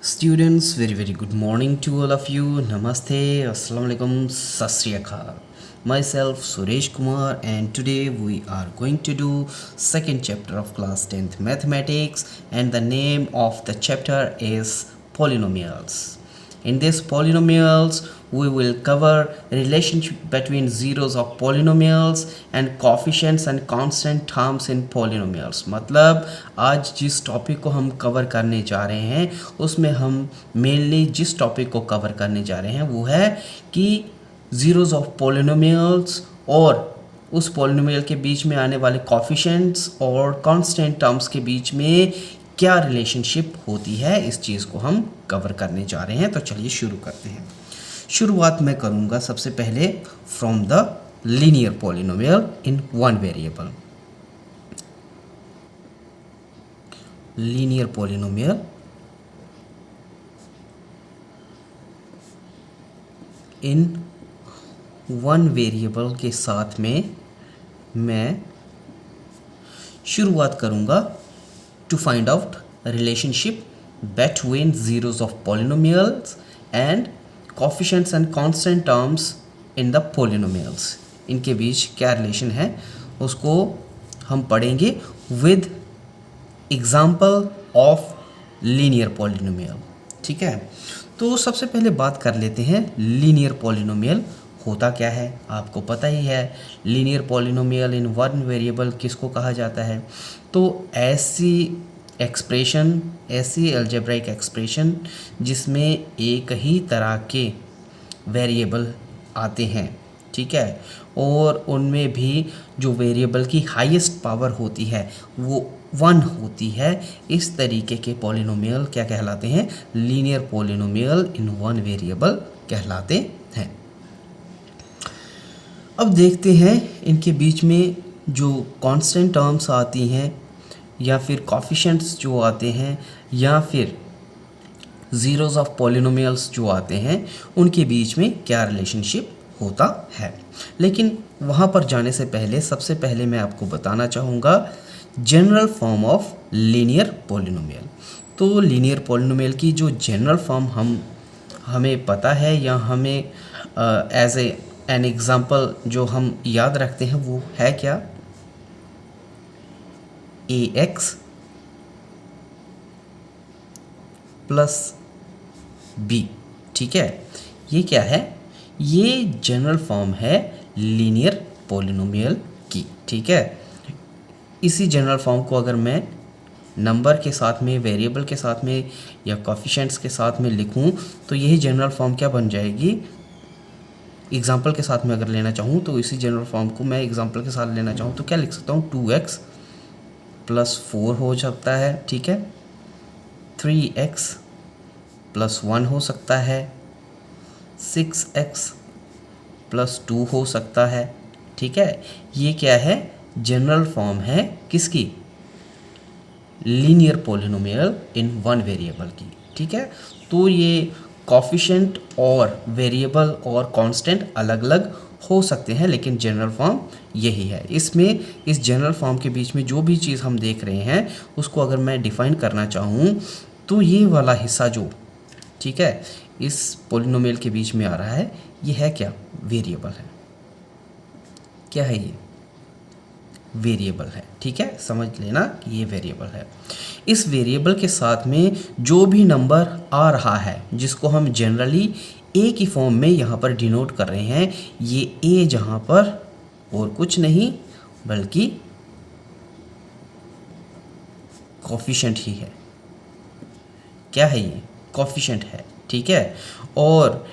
Students, very good morning to all of you. Namaste, Assalamu alaikum, Sat Sri Akal. Myself Suresh Kumar, and today we are going to do second chapter of class 10th mathematics, and the name of the chapter is polynomials. In this polynomials we will cover relationship between zeros of polynomials and coefficients and constant terms in polynomials. मतलब आज जिस topic को हम cover करने जा रहे हैं उसमें हम मेनली जिस टॉपिक को कवर करने जा रहे हैं वो है कि zeros of polynomials और उस polynomial के बीच में आने वाले coefficients और constant terms के बीच में क्या रिलेशनशिप होती है, इस चीज़ को हम कवर करने जा रहे हैं। तो चलिए शुरू करते हैं। शुरुआत मैं करूँगा सबसे पहले from the linear polynomial in one variable. Linear polynomial in one variable के साथ में मैं शुरुआत करूँगा to find out relationship between zeros of polynomials and coefficients and constant terms in the polynomials। इनके बीच क्या रिलेशन है उसको हम पढ़ेंगे with example of linear polynomial। ठीक है, तो सबसे पहले बात कर लेते हैं लीनियर पॉलिनोमियल होता क्या है। आपको पता ही है linear polynomial in one variable किसको कहा जाता है। तो ऐसी एक्सप्रेशन, ऐसी अलजेब्राइक एक्सप्रेशन जिसमें एक ही तरह के वेरिएबल आते हैं, ठीक है, और उनमें भी जो वेरिएबल की हाईएस्ट पावर होती है वो 1 होती है। इस तरीके के पॉलिनोमियल क्या कहलाते हैं? Linear polynomial in one variable कहलाते हैं। अब देखते हैं इनके बीच में जो कांस्टेंट टर्म्स आती हैं या फिर कोएफिशिएंट्स जो आते हैं या फिर ज़ीरोज़ ऑफ पॉलिनोमियल्स जो आते हैं उनके बीच में क्या रिलेशनशिप होता है। लेकिन वहाँ पर जाने से पहले सबसे पहले मैं आपको बताना चाहूँगा general form of linear polynomial. तो लीनियर पॉलिनोमियल की जो जनरल फॉर्म हमें पता है या हमें एज एन एग्ज़ाम्पल जो हम याद रखते हैं वो है क्या? ax plus b। ठीक है, ये क्या है? ये जनरल फॉर्म है लीनियर पॉलिनोमियल की। ठीक है, इसी जनरल फॉर्म को अगर मैं नंबर के साथ में, वेरिएबल के साथ में या कोएफिशिएंट्स के साथ में लिखूं तो यही जनरल फॉर्म क्या बन जाएगी? एग्जाम्पल के साथ में अगर लेना चाहूँ तो इसी जनरल फॉर्म को मैं एग्जाम्पल के साथ लेना चाहूँ तो क्या लिख सकता हूँ? 2x प्लस 4 हो सकता है, ठीक है, 3x प्लस 1 हो सकता है, 6x प्लस 2 हो सकता है। ठीक है, ये क्या है? जनरल फॉर्म है किसकी? Linear polynomial in one variable की। ठीक है, तो ये कोएफिशिएंट और वेरिएबल और कांस्टेंट अलग अलग हो सकते हैं लेकिन जनरल फॉर्म यही है। इसमें इस जनरल फॉर्म के बीच में जो भी चीज़ हम देख रहे हैं उसको अगर मैं डिफ़ाइन करना चाहूँ तो ये वाला हिस्सा जो, ठीक है, इस पॉलिनोमियल के बीच में आ रहा है ये है क्या? वेरिएबल है। क्या है ये? वेरिएबल है। ठीक है, समझ लेना कि ये वेरिएबल है। इस वेरिएबल के साथ में जो भी नंबर आ रहा है जिसको हम जनरली ए की फॉर्म में यहाँ पर डिनोट कर रहे हैं, ये ए जहाँ पर और कुछ नहीं बल्कि कोएफिशिएंट ही है। क्या है ये? कोएफिशिएंट है। ठीक है, और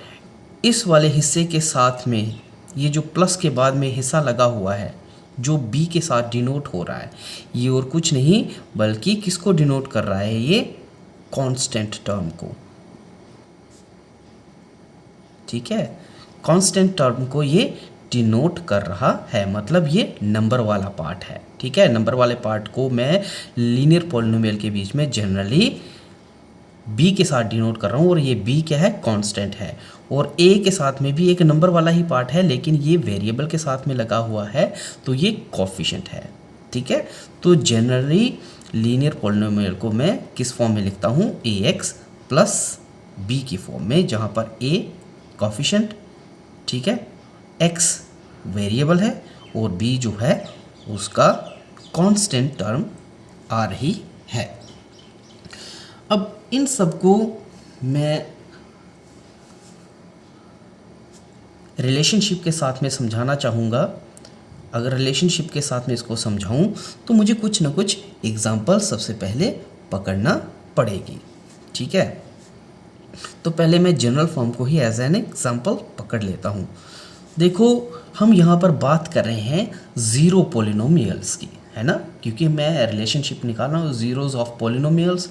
इस वाले हिस्से के साथ में ये जो प्लस के बाद में हिस्सा लगा हुआ है जो b के साथ डिनोट हो रहा है, ये और कुछ नहीं बल्कि किसको डिनोट कर रहा है? ये कांस्टेंट टर्म को। ठीक है, कांस्टेंट टर्म को ये डिनोट कर रहा है, मतलब ये नंबर वाला पार्ट है। ठीक है, नंबर वाले पार्ट को मैं लीनियर पॉलिनोमियल के बीच में जनरली b के साथ डिनोट कर रहा हूँ और ये b क्या है? कांस्टेंट है। और a के साथ में भी एक नंबर वाला ही पार्ट है लेकिन ये वेरिएबल के साथ में लगा हुआ है तो ये कोएफिशिएंट है। ठीक है, तो जनरली लीनियर पॉलिनोमियल को मैं किस फॉर्म में लिखता हूँ? ax प्लस बी की फॉर्म में, जहाँ पर ए कॉफिशेंट, ठीक है, एक्स वेरिएबल है और बी जो है उसका कांस्टेंट टर्म आ रही है। अब इन सबको मैं रिलेशनशिप के साथ में समझाना चाहूँगा। अगर रिलेशनशिप के साथ में इसको समझाऊँ तो मुझे कुछ ना कुछ एग्जाम्पल सबसे पहले पकड़ना पड़ेगी, ठीक है। तो पहले मैं जनरल फॉर्म को ही एज एन एग्जाम्पल पकड़ लेता हूँ। देखो, हम यहाँ पर बात कर रहे हैं ज़ीरो पोलिनोमियल्स की, है ना, क्योंकि मैं रिलेशनशिप निकाल रहा हूँ zeros of polynomials,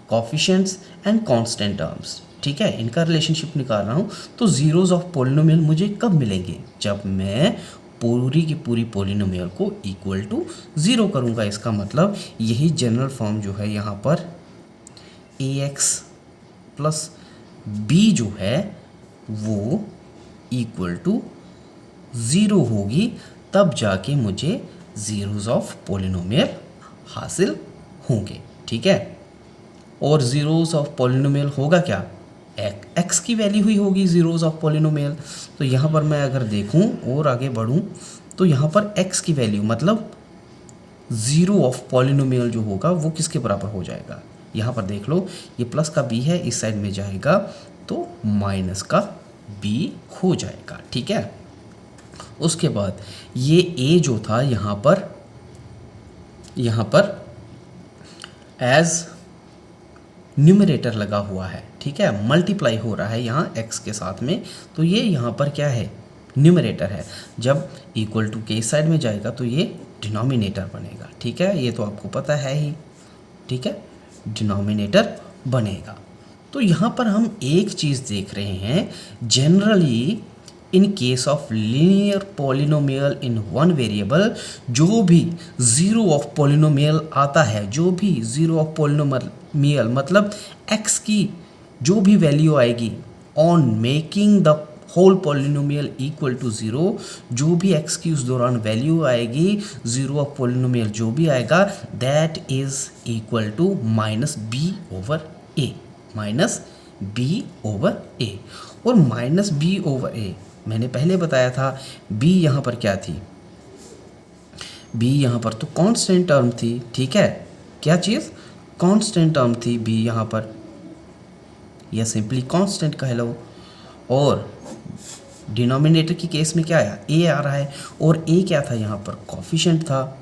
coefficients and constant terms, ठीक है, इनका रिलेशनशिप निकाल रहा हूँ। तो ज़ीरोज़ ऑफ पोलिनोमियल मुझे कब मिलेंगे? जब मैं पूरी की पूरी पोलिनोमियल को इक्वल टू ज़ीरो करूँगा। इसका मतलब यही जनरल फॉर्म जो है यहाँ पर ax प्लस बी जो है वो इक्वल टू ज़ीरो होगी, तब जाके मुझे ज़ीरोज़ ऑफ पोलिनोमियल हासिल होंगे, ठीक है। और ज़ीरोज़ ऑफ पोलिनोमियल होगा क्या? एक्स की वैल्यू ही होगी ज़ीरोज़ ऑफ पोलिनोमियल। तो यहाँ पर मैं अगर देखूँ और आगे बढ़ूँ तो यहाँ पर एक्स की वैल्यू मतलब ज़ीरो ऑफ पोलिनोमियल जो होगा वो किसके बराबर हो जाएगा? यहाँ पर देख लो, ये प्लस का बी है, इस साइड में जाएगा तो माइनस का बी हो जाएगा, ठीक है। उसके बाद ये ए जो था यहाँ पर एज न्यूमरेटर लगा हुआ है, ठीक है, मल्टीप्लाई हो रहा है यहाँ एक्स के साथ में, तो ये यहाँ पर क्या है? न्यूमरेटर है। जब इक्वल टू के साइड में जाएगा तो ये डिनोमिनेटर बनेगा, ठीक है, ये तो आपको पता है ही, ठीक है, डिनोमिनेटर बनेगा। तो यहाँ पर हम एक चीज़ देख रहे हैं, generally in case of linear polynomial in one variable, जो भी ज़ीरो ऑफ पॉलिनोमियल आता है, जो भी ज़ीरो ऑफ पॉलिनोमियल मतलब x की जो भी वैल्यू आएगी on making the whole polynomial equal to zero, जो भी x की उस दौरान वैल्यू आएगी, ज़ीरो ऑफ पॉलिनोमियल जो भी आएगा, that is equal to minus B over A, minus B over A. और माइनस बी ओवर ए मैंने पहले बताया था, b यहाँ पर क्या थी? b यहाँ पर तो कांस्टेंट टर्म थी, ठीक है, क्या चीज़? कांस्टेंट टर्म थी b यहाँ पर, या सिंपली कांस्टेंट कह लो। और डिनोमिनेटर की केस में क्या आया? a आ रहा है, और a क्या था यहाँ पर? कोफिशिएंट था,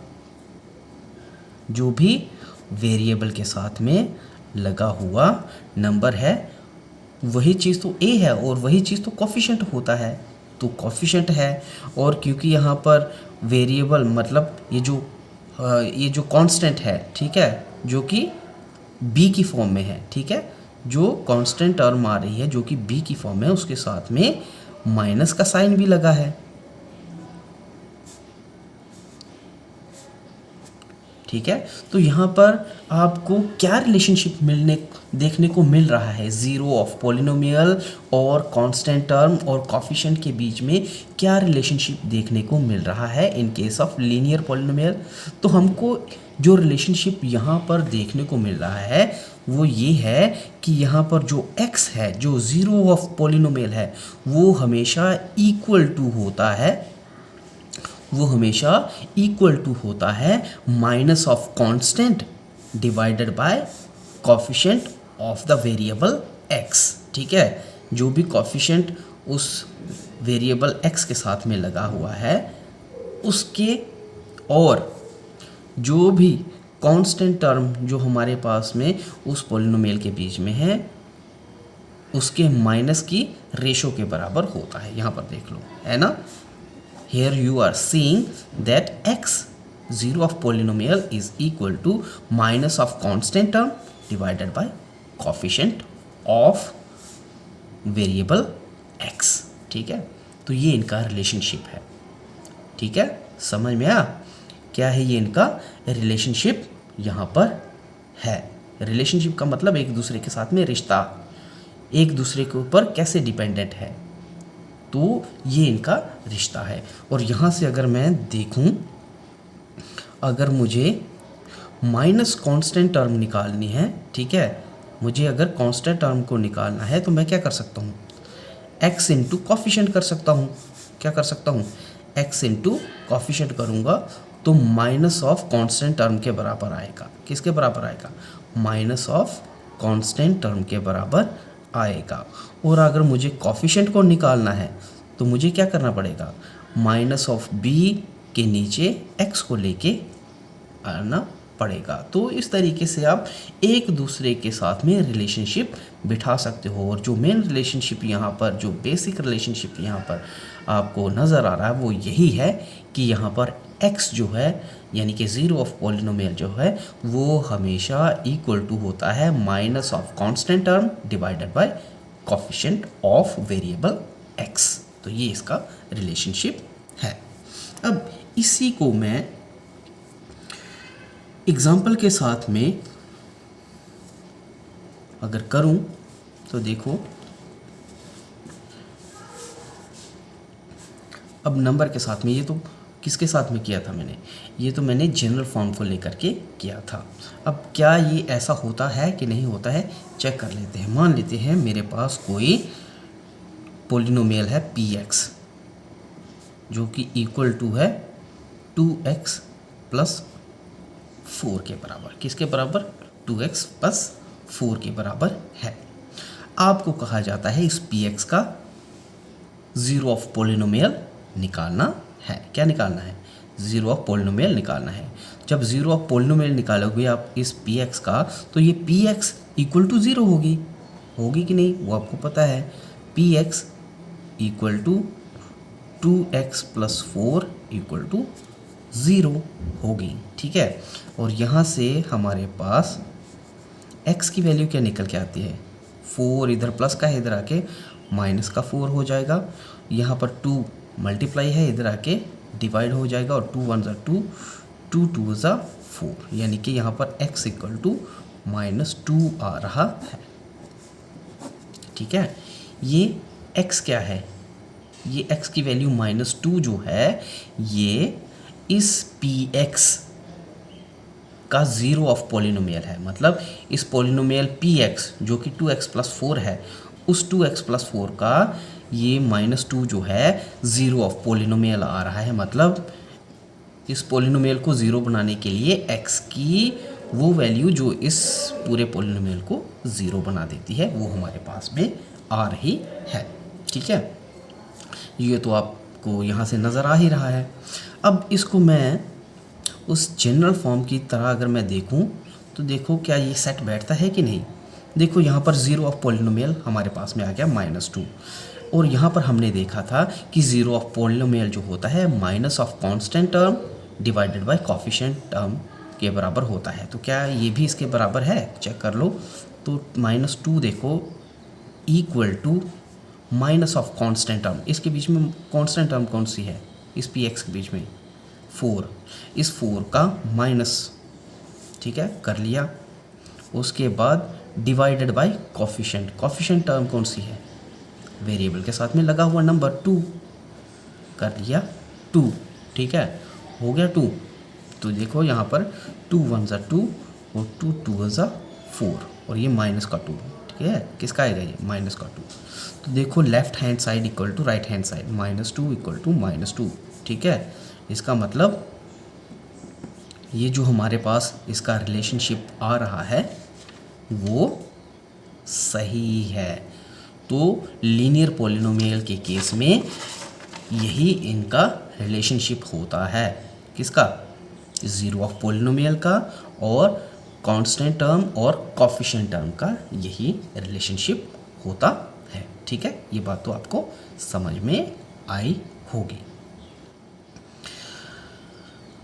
जो भी वेरिएबल के साथ में लगा हुआ नंबर है वही चीज़ तो a है, और वही चीज़ तो कोफिशिएंट होता है, तो कोफिशिएंट है। और क्योंकि यहाँ पर वेरिएबल मतलब ये जो कांस्टेंट है, ठीक है, जो कि b की फॉर्म में है, ठीक है, जो कांस्टेंट टर्म आ रही है जो कि b की फॉर्म में, उसके साथ में माइनस का साइन भी लगा है, ठीक है। तो यहाँ पर आपको क्या रिलेशनशिप देखने को मिल रहा है? ज़ीरो ऑफ पॉलिनोमियल और कांस्टेंट टर्म और कोफिशिएंट के बीच में क्या रिलेशनशिप देखने को मिल रहा है in case of linear polynomial? तो हमको जो रिलेशनशिप यहाँ पर देखने को मिल रहा है वो ये है कि यहाँ पर जो x है, जो ज़ीरो ऑफ पॉलिनोमियल है, वो हमेशा इक्वल टू होता है, minus of constant divided by coefficient of the variable x, ठीक है। जो भी कोफिशिएंट उस वेरिएबल x के साथ में लगा हुआ है उसके, और जो भी कांस्टेंट टर्म जो हमारे पास में उस पॉलिनोमियल के बीच में है उसके माइनस की रेशो के बराबर होता है। यहाँ पर देख लो, है ना, here you are seeing that x, zero of polynomial, is equal to minus of constant term divided by coefficient of variable x, ठीक है। तो ये इनका रिलेशनशिप है, ठीक है, समझ में आया? क्या है ये इनका रिलेशनशिप? यहाँ पर है रिलेशनशिप का मतलब एक दूसरे के साथ में रिश्ता, एक दूसरे के ऊपर कैसे डिपेंडेंट है, तो ये इनका रिश्ता है। और यहाँ से अगर मैं देखूँ, अगर मुझे माइनस कांस्टेंट टर्म निकालनी है, ठीक है, मुझे अगर कांस्टेंट टर्म को निकालना है तो मैं क्या कर सकता हूँ, x इंटू कॉफिशेंट कर सकता हूँ। क्या कर सकता हूँ, x इंटू कॉफिशेंट करूँगा तो माइनस ऑफ कांस्टेंट टर्म के बराबर आएगा। किसके बराबर आएगा, माइनस ऑफ कांस्टेंट टर्म के बराबर आएगा। और अगर मुझे कॉफिशेंट को निकालना है तो मुझे क्या करना पड़ेगा, माइनस ऑफ b के नीचे x को लेके आना पड़ेगा। तो इस तरीके से आप एक दूसरे के साथ में रिलेशनशिप बिठा सकते हो। और जो मेन रिलेशनशिप यहाँ पर, जो बेसिक रिलेशनशिप यहाँ पर आपको नज़र आ रहा है वो यही है कि यहाँ पर x जो है यानी कि ज़ीरो ऑफ पॉलिनोमियल जो है वो हमेशा इक्वल टू होता है minus of constant term divided by coefficient of variable x। तो ये इसका रिलेशनशिप है। अब इसी को मैं एग्जाम्पल के साथ में अगर करूं तो देखो, अब नंबर के साथ में, ये तो किसके साथ में किया था मैंने, ये तो मैंने जनरल फॉर्म को लेकर के किया था। अब क्या ये ऐसा होता है कि नहीं होता है, चेक कर लेते हैं। मान लेते हैं मेरे पास कोई पोलिनोमियल है px जो कि इक्वल टू है 2x प्लस 4 के बराबर। किसके बराबर, 2x प्लस 4 के बराबर है। आपको कहा जाता है इस px का ज़ीरो ऑफ पोलिनोमियल निकालना है। क्या निकालना है, ज़ीरो ऑफ पोलिनोमियल निकालना है। जब ज़ीरो ऑफ पोलिनोमियल निकालोगे आप इस px का तो ये px इक्वल टू ज़ीरो होगी कि नहीं, वो आपको पता है। px equal to 2x plus 4 equal to 0 होगी, ठीक है। और यहाँ से हमारे पास x की वैल्यू क्या निकल के आती है, 4 इधर प्लस का है, इधर आके माइनस का 4 हो जाएगा। यहाँ पर 2 मल्टीप्लाई है, इधर आके डिवाइड हो जाएगा और 2 1 2, 2 2 4, यानी कि यहाँ पर x इक्वल टू -2 आ रहा है, ठीक है। ये x क्या है, ये x की वैल्यू -2 जो है ये इस px का ज़ीरो ऑफ पॉलिनोमियल है। मतलब इस पॉलिनोमियल px जो कि 2x प्लस 4 है, उस 2x प्लस 4 का ये -2 जो है ज़ीरो ऑफ पॉलिनोमियल आ रहा है। मतलब इस पॉलिनोमियल को ज़ीरो बनाने के लिए x की वो वैल्यू जो इस पूरे पॉलिनोमियल को ज़ीरो बना देती है वो हमारे पास में आ रही है, ठीक है। ये तो आपको यहाँ से नज़र आ ही रहा है। अब इसको मैं उस जनरल फॉर्म की तरह अगर मैं देखूं तो देखो क्या ये सेट बैठता है कि नहीं। देखो यहाँ पर ज़ीरो ऑफ पॉलिनोमियल हमारे पास में आ गया -2, और यहाँ पर हमने देखा था कि ज़ीरो ऑफ पॉलिनोमियल जो होता है minus of constant term divided by coefficient term के बराबर होता है। तो क्या ये भी इसके बराबर है, चेक कर लो। तो -2 देखो equal to minus of constant term, इसके बीच में कांस्टेंट टर्म कौन सी है, इस px के बीच में 4, इस 4 का माइनस, ठीक है, कर लिया। उसके बाद divided by coefficient, coefficient term कौन सी है, वेरिएबल के साथ में लगा हुआ नंबर 2, कर लिया 2, ठीक है, हो गया 2। तो देखो यहाँ पर 2 1 2 और 2 2 4 और ये माइनस का 2, ठीक है, किसका आएगा ये माइनस का 2। तो देखो left hand side equal to right hand side, -2 equal to -2, ठीक है। इसका मतलब ये जो हमारे पास इसका रिलेशनशिप आ रहा है वो सही है। तो लीनियर पॉलिनोमियल के केस में यही इनका रिलेशनशिप होता है, किसका, ज़ीरो ऑफ पॉलिनोमियल का और कांस्टेंट टर्म और कोफिशिएंट टर्म का यही रिलेशनशिप होता है, ठीक है। ये बात तो आपको समझ में आई होगी।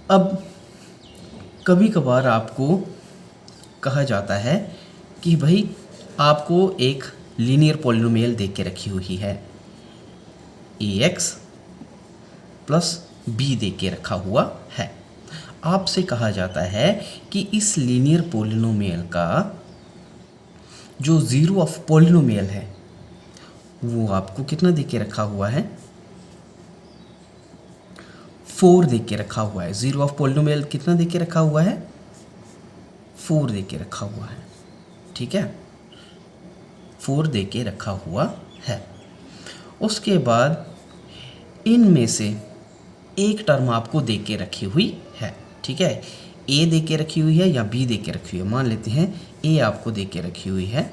अब कभी कभार आपको कहा जाता है कि भाई आपको एक लीनियर पॉलिनोमियल दे के रखी हुई है, ax प्लस b दे के रखा हुआ है। आपसे कहा जाता है कि इस लीनियर पॉलिनोमियल का जो ज़ीरो ऑफ पॉलिनोमियल है वो आपको कितना दे के रखा हुआ है, 4 दे के रखा हुआ है। ज़ीरो ऑफ पॉलिनोमियल कितना दे के रखा हुआ है, 4 दे के रखा हुआ है, ठीक है। 4 दे के रखा हुआ है। उसके बाद इनमें से एक टर्म आपको दे के रखी हुई है, ठीक है। ए दे के रखी हुई है या बी दे के रखी हुई है। मान लेते हैं ए आपको दे के रखी हुई है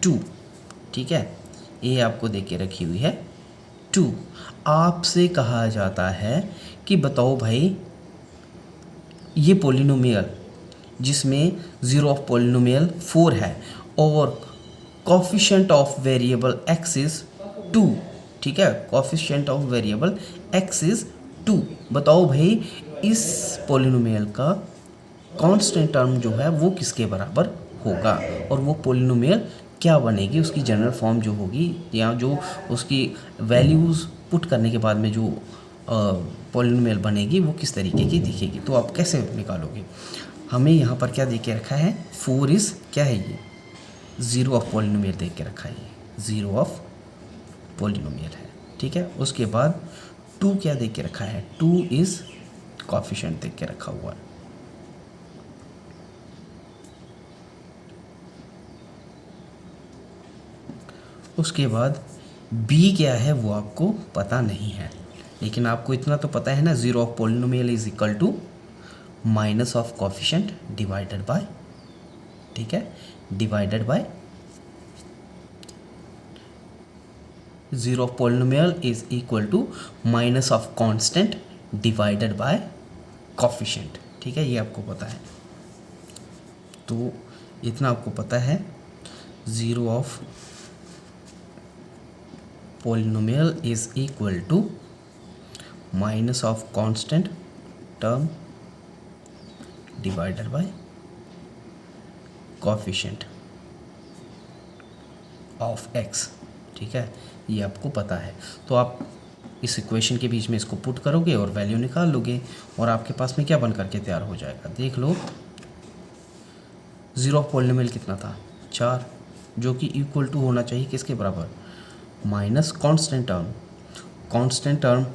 2, ठीक है। ए आपको दे के रखी हुई है 2। आपसे कहा जाता है कि बताओ भाई ये पोलिनोमियल जिसमें ज़ीरो ऑफ पोलिनोमियल 4 है और coefficient of variable x is 2, ठीक है। Coefficient of variable x is 2। बताओ भाई इस पोलिनोमियल का कांस्टेंट टर्म जो है वो किसके बराबर होगा और वो पोलिनोमियल क्या बनेगी, उसकी जनरल फॉर्म जो होगी या जो उसकी वैल्यूज़ पुट करने के बाद में जो पोलिनोमियल बनेगी वो किस तरीके की दिखेगी। तो आप कैसे निकालोगे। हमें यहाँ पर क्या दे के रखा है 4 इज़ क्या है ये ज़ीरो ऑफ पोलिनोमियल दे के रखा है, ये ज़ीरो ऑफ पोलिनोमियल है, ठीक है। उसके बाद 2 क्या दे के रखा है 2 इज़ कोफिशिएंट दे के रखा हुआ है। उसके बाद b क्या है वो आपको पता नहीं है, लेकिन आपको इतना तो पता है ना zero of polynomial is equal to minus of coefficient divided by, ठीक है, divided by zero of polynomial is equal to minus of constant divided by coefficient, ठीक है। ये आपको पता है, तो इतना आपको पता है zero of polynomial is equal to minus of constant term divided by coefficient of x, ठीक है। ये आपको पता है, तो आप इस इक्वेशन के बीच में इसको पुट करोगे और वैल्यू निकाल लोगे और आपके पास में क्या बन करके तैयार हो जाएगा। देख लो ज़ीरो ऑफ पोलिनोमियल कितना था 4, जो कि इक्वल टू होना चाहिए किसके बराबर minus constant term. Constant term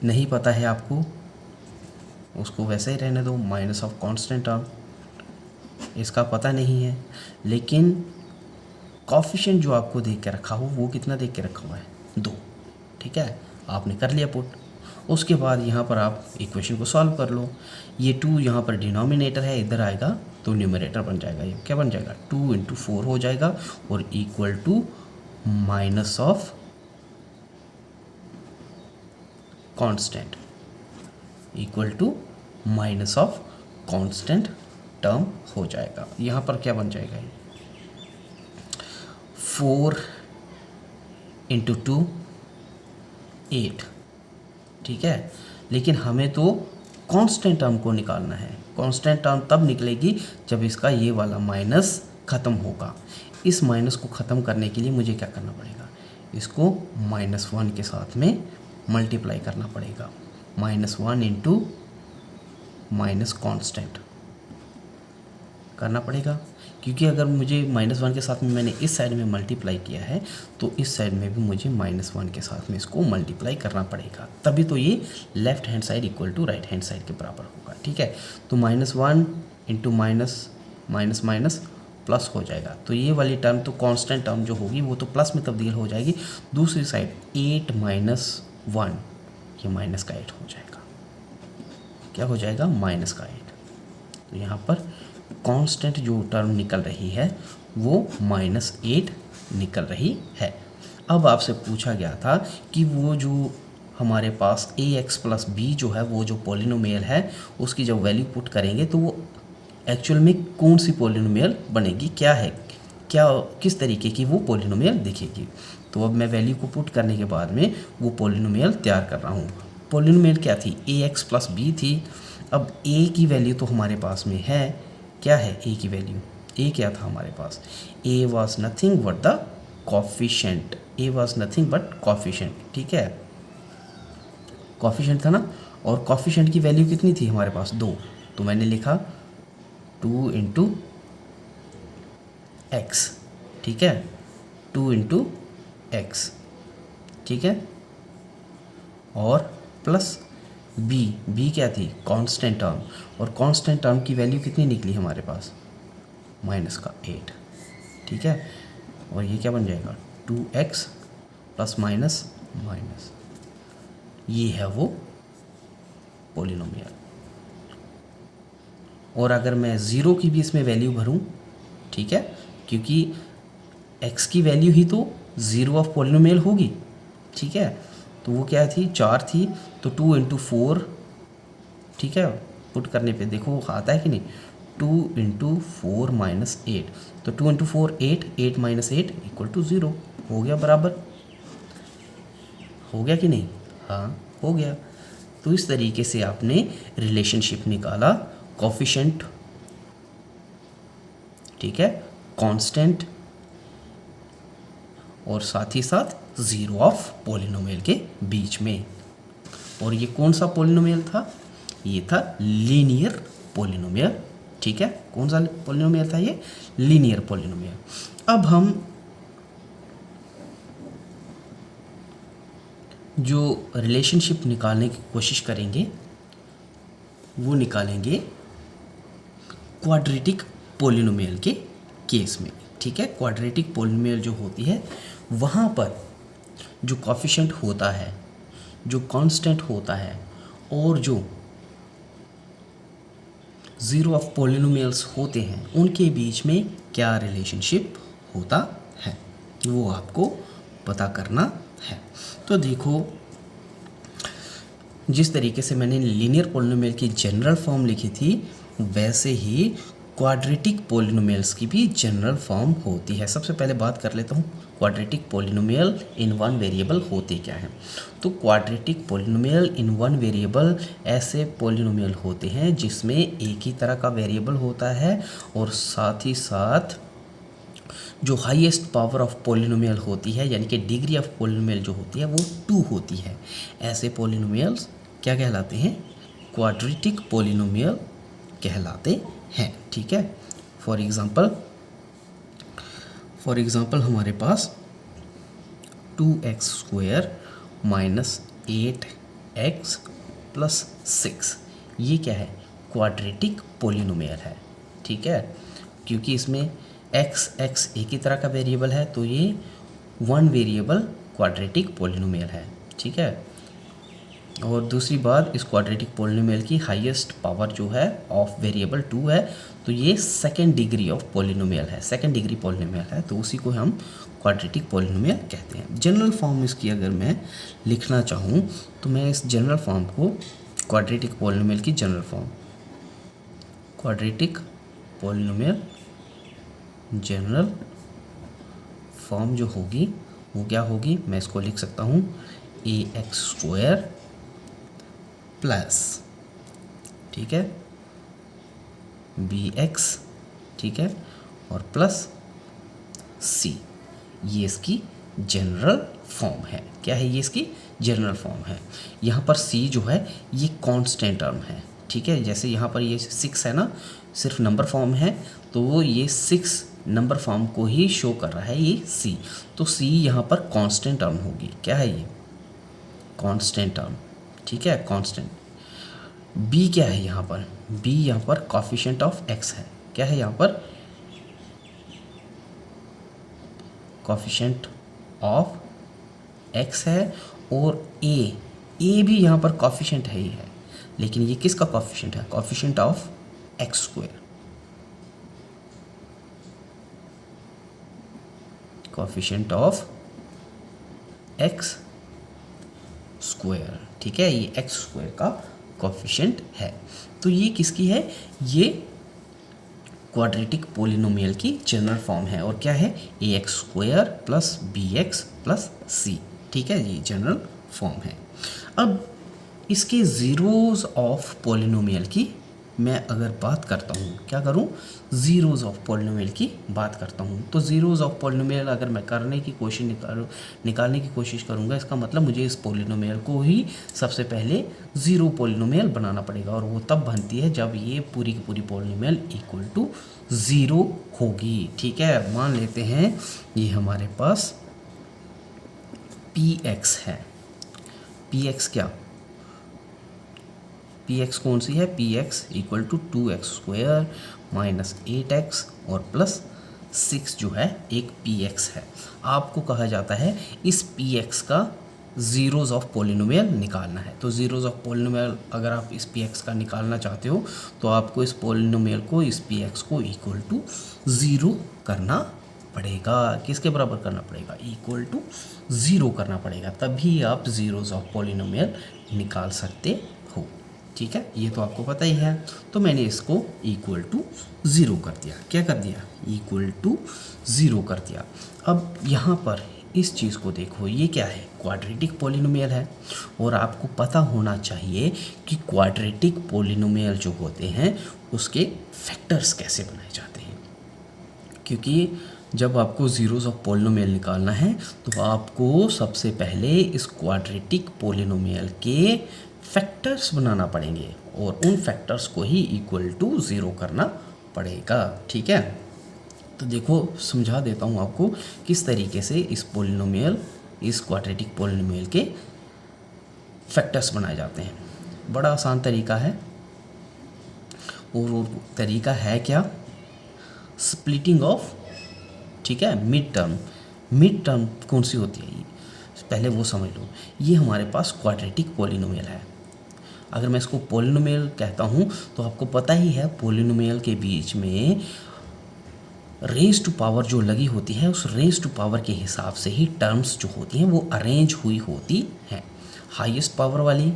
नहीं पता है आपको, उसको वैसे ही रहने दो, माइनस ऑफ कांस्टेंट टर्म इसका पता नहीं है, लेकिन कोफिशिएंट जो आपको देख के रखा हो वो कितना देख के रखा हुआ है 2, ठीक है। आपने कर लिया पुट। उसके बाद यहाँ पर आप इक्वेशन को सॉल्व कर लो। ये 2 यहाँ पर डिनोमिनेटर है, इधर आएगा तो न्यूमरेटर बन जाएगा। ये क्या बन जाएगा 2 × 4 हो जाएगा और equal to minus of constant, equal to minus of constant term हो जाएगा। यहाँ पर क्या बन जाएगा ये 4 × 2 8, ठीक है। लेकिन हमें तो कांस्टेंट टर्म को निकालना है। कांस्टेंट टर्म तब निकलेगी जब इसका ये वाला माइनस ख़त्म होगा। इस माइनस को ख़त्म करने के लिए मुझे क्या करना पड़ेगा, इसको -1 के साथ में मल्टीप्लाई करना पड़ेगा। -1 × माइनस कांस्टेंट करना पड़ेगा, क्योंकि अगर मुझे -1 के साथ में मैंने इस साइड में मल्टीप्लाई किया है तो इस साइड में भी मुझे -1 के साथ में इसको मल्टीप्लाई करना पड़ेगा, तभी तो ये left hand side equal to right hand side के बराबर होगा, ठीक है। तो -1 × माइनस माइनस प्लस हो जाएगा, तो ये वाली टर्म तो कांस्टेंट टर्म जो होगी वो तो प्लस में तब्दील हो जाएगी। दूसरी साइड 8 - 1 ये माइनस का 8 हो जाएगा। क्या हो जाएगा -8। तो यहाँ पर कांस्टेंट जो टर्म निकल रही है वो -8 निकल रही है। अब आपसे पूछा गया था कि वो जो हमारे पास ax + b जो है वो जो पोलिनोमियल है उसकी जब वैल्यू पुट करेंगे तो वो एक्चुअल में कौन सी पोलिनोमियल बनेगी, क्या है, क्या किस तरीके की वो पोलिनोमियल दिखेगी। तो अब मैं वैल्यू को पुट करने के बाद में वो पोलिनोमियल तैयार कर रहा हूँ। पोलिनोमियल क्या थी ax + b थी। अब a की वैल्यू तो हमारे पास में है, क्या है a की वैल्यू, a क्या था हमारे पास, a was nothing but the coefficient, a was nothing but coefficient, ठीक है, कोफिशिएंट था ना। और कोफिशिएंट की वैल्यू कितनी थी हमारे पास 2, तो मैंने लिखा 2 × x, ठीक है, 2 × x, ठीक है, और प्लस b क्या थी कांस्टेंट टर्म, और कांस्टेंट टर्म की वैल्यू कितनी निकली हमारे पास माइनस का 8, ठीक है। और ये क्या बन जाएगा 2x प्लस माइनस माइनस, ये है वो पॉलिनोमियल। और अगर मैं ज़ीरो की भी इसमें वैल्यू भरूं, ठीक है, क्योंकि x की वैल्यू ही तो ज़ीरो ऑफ पॉलिनोमियल होगी, ठीक है। तो वो क्या थी 4 थी, तो 2 इंटू 4, ठीक है, पुट करने पे देखो आता है कि नहीं, 2 इंटू 4 माइनस 8, तो 2 इंटू 4 8, 8 माइनस 8 इक्वल टू 0, हो गया बराबर, हो गया कि नहीं, हाँ हो गया। तो इस तरीके से आपने रिलेशनशिप निकाला कोफिशिएंट, ठीक है, कांस्टेंट और साथ ही साथ ज़ीरो ऑफ पॉलिनोमियल के बीच में। और ये कौन सा पॉलिनोमियल था, ये था लीनियर पॉलिनोमियल, ठीक है। कौन सा पॉलिनोमियल था ये, लीनियर पॉलिनोमियल। अब हम जो रिलेशनशिप निकालने की कोशिश करेंगे वो निकालेंगे क्वाड्रेटिक पॉलिनोमियल के केस में, ठीक है। क्वाड्रेटिक पॉलिनोमियल जो होती है वहाँ पर जो कोफिशिएंट होता है, जो कांस्टेंट होता है और जो ज़ीरो ऑफ पॉलिनोमियल्स होते हैं उनके बीच में क्या रिलेशनशिप होता है वो आपको पता करना है। तो देखो, जिस तरीके से मैंने लीनियर पॉलिनोमियल की जनरल फॉर्म लिखी थी वैसे ही क्वाड्रेटिक पॉलिनोमियल्स की भी जनरल फॉर्म होती है। सबसे पहले बात कर लेता हूँ quadratic polynomial in one variable होते क्या हैं। तो quadratic polynomial in one variable ऐसे पॉलिनोमियल होते हैं जिसमें एक ही तरह का वेरिएबल होता है और साथ ही साथ जो हाईएस्ट पावर ऑफ पॉलिनोमियल होती है, यानी कि डिग्री ऑफ पॉलिनोमियल जो होती है वो 2 होती है। ऐसे पॉलिनोमियल्स क्या कहलाते हैं, क्वाड्रेटिक पॉलिनोमियल कहलाते हैं, ठीक है। फॉर एग्ज़ाम्पल हमारे पास 2x² माइनस 8x प्लस 6, ये क्या है, क्वाड्रेटिक पॉलिनोमियल है, ठीक है। क्योंकि इसमें x एक ही तरह का वेरिएबल है तो ये वन वेरिएबल क्वाड्रेटिक पॉलिनोमियल है, ठीक है। और दूसरी बात, इस क्वाड्रेटिक पॉलिनोमियल की हाईएस्ट पावर जो है ऑफ वेरिएबल 2 है, तो ये सेकेंड डिग्री ऑफ पॉलिनोमियल है, सेकेंड डिग्री पॉलिनोमियल है, तो उसी को हम क्वाड्रेटिक पॉलिनोमियल कहते हैं। जनरल फॉर्म इसकी अगर मैं लिखना चाहूँ तो मैं इस जनरल फॉर्म को, क्वाड्रेटिक पॉलिनोमियल की general form, quadratic polynomial general form जो होगी वो क्या होगी, मैं इसको लिख सकता हूँ ax² प्लस, ठीक है, bx, ठीक है, और प्लस c, ये इसकी जनरल फॉर्म है। क्या है ये, इसकी जनरल फॉर्म है। यहाँ पर c जो है ये कांस्टेंट टर्म है, ठीक है। जैसे यहाँ पर ये 6 है ना, सिर्फ नंबर फॉर्म है तो ये 6 नंबर फॉर्म को ही शो कर रहा है ये c, तो c यहाँ पर कांस्टेंट टर्म होगी। क्या है ये, कांस्टेंट टर्म, ठीक है, कांस्टेंट। b क्या है यहाँ पर, b यहाँ पर कोफिशिएंट ऑफ x है। क्या है यहाँ पर, कोफिशिएंट ऑफ x है। और a भी यहाँ पर कोफिशिएंट है ही है, लेकिन ये किसका कोफिशिएंट है, coefficient of x², coefficient of x², ठीक है, ये x² का कोफिशिएंट है। तो ये किसकी है, ये क्वाड्रेटिक पॉलिनोमियल की जनरल फॉर्म है। और क्या है, ax² plus bx plus c, ठीक है, ये जनरल फॉर्म है। अब इसके ज़ीरोज़ ऑफ पॉलिनोमियल की मैं अगर बात करता हूँ, क्या करूँ, ज़ीरोज़ ऑफ पॉलिनोमियल की बात करता हूँ। तो ज़ीरोज़ ऑफ पॉलिनोमियल अगर मैं करने की कोशिश निकालने की कोशिश करूँगा, इसका मतलब मुझे इस पॉलिनोमियल को ही सबसे पहले ज़ीरो पॉलिनोमियल बनाना पड़ेगा। और वो तब बनती है जब ये पूरी की पूरी पॉलिनोमियल इक्वल टू ज़ीरो होगी, ठीक है। मान लेते हैं ये हमारे पास px है, px क्या, px कौन सी है, px equal to 2x² minus 8x और प्लस 6 जो है एक px है। आपको कहा जाता है इस px का ज़ीरोज़ ऑफ पॉलिनोमियल निकालना है। तो ज़ीरोज़ ऑफ पॉलिनोमियल अगर आप इस px का निकालना चाहते हो तो आपको इस पॉलिनोमियल को, इस px को इक्वल टू 0 करना पड़ेगा। किसके बराबर करना पड़ेगा? इक्वल टू 0 करना पड़ेगा, तभी आप ज़ीरोज़ ऑफ पॉलिनोमियल निकाल सकते हो। ठीक है, ये तो आपको पता ही है। तो मैंने इसको इक्वल टू 0 कर दिया। क्या कर दिया? इक्वल टू 0 कर दिया। अब यहाँ पर इस चीज़ को देखो, ये क्या है? क्वाड्रेटिक पॉलिनोमियल है और आपको पता होना चाहिए कि क्वाड्रेटिक पॉलिनोमियल जो होते हैं उसके फैक्टर्स कैसे बनाए जाते हैं। क्योंकि जब आपको ज़ीरोज़ ऑफ पॉलिनोमियल निकालना है तो आपको सबसे पहले इस क्वाड्रेटिक पॉलिनोमियल के फैक्टर्स बनाना पड़ेंगे और उन फैक्टर्स को ही इक्वल टू 0 करना पड़ेगा। ठीक है, तो देखो समझा देता हूँ आपको किस तरीके से इस पॉलिनोमियल, इस क्वाड्रेटिक पॉलिनोमियल के फैक्टर्स बनाए जाते हैं। बड़ा आसान तरीका है और वो तरीका है क्या? स्प्लिटिंग ऑफ, ठीक है, मिड टर्म। मिड टर्म कौन सी होती है? पहले वो समझ लो। ये हमारे पास क्वाड्रेटिक पॉलिनोमियल है। अगर मैं इसको पॉलिनोमियल कहता हूँ तो आपको पता ही है पॉलिनोमियल के बीच में रेज टू पावर जो लगी होती है, उस रेज टू पावर के हिसाब से ही टर्म्स जो होती हैं वो अरेंज हुई होती हैं। हाईएस्ट पावर वाली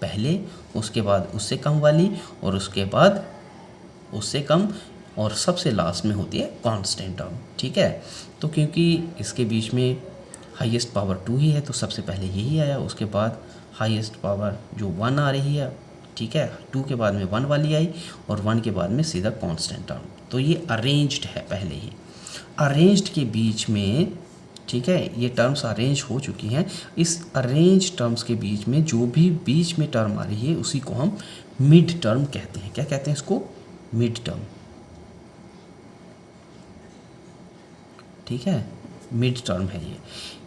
पहले, उसके बाद उससे कम वाली और उसके बाद उससे कम, और सबसे लास्ट में होती है कांस्टेंट टर्म। ठीक है, तो क्योंकि इसके बीच में हाईएस्ट पावर 2 ही है तो सबसे पहले यही आया, उसके बाद हाईएस्ट पावर जो 1 आ रही है, ठीक है, 2 के बाद में 1 वाली आई और 1 के बाद में सीधा कांस्टेंट टर्म। तो ये अरेंज्ड है पहले ही। अरेंज्ड के बीच में, ठीक है, ये टर्म्स अरेंज हो चुकी हैं। इस अरेंज टर्म्स के बीच में जो भी बीच में टर्म आ रही है उसी को हम मिड टर्म कहते हैं। क्या कहते हैं इसको? Mid term. ठीक है, मिड टर्म है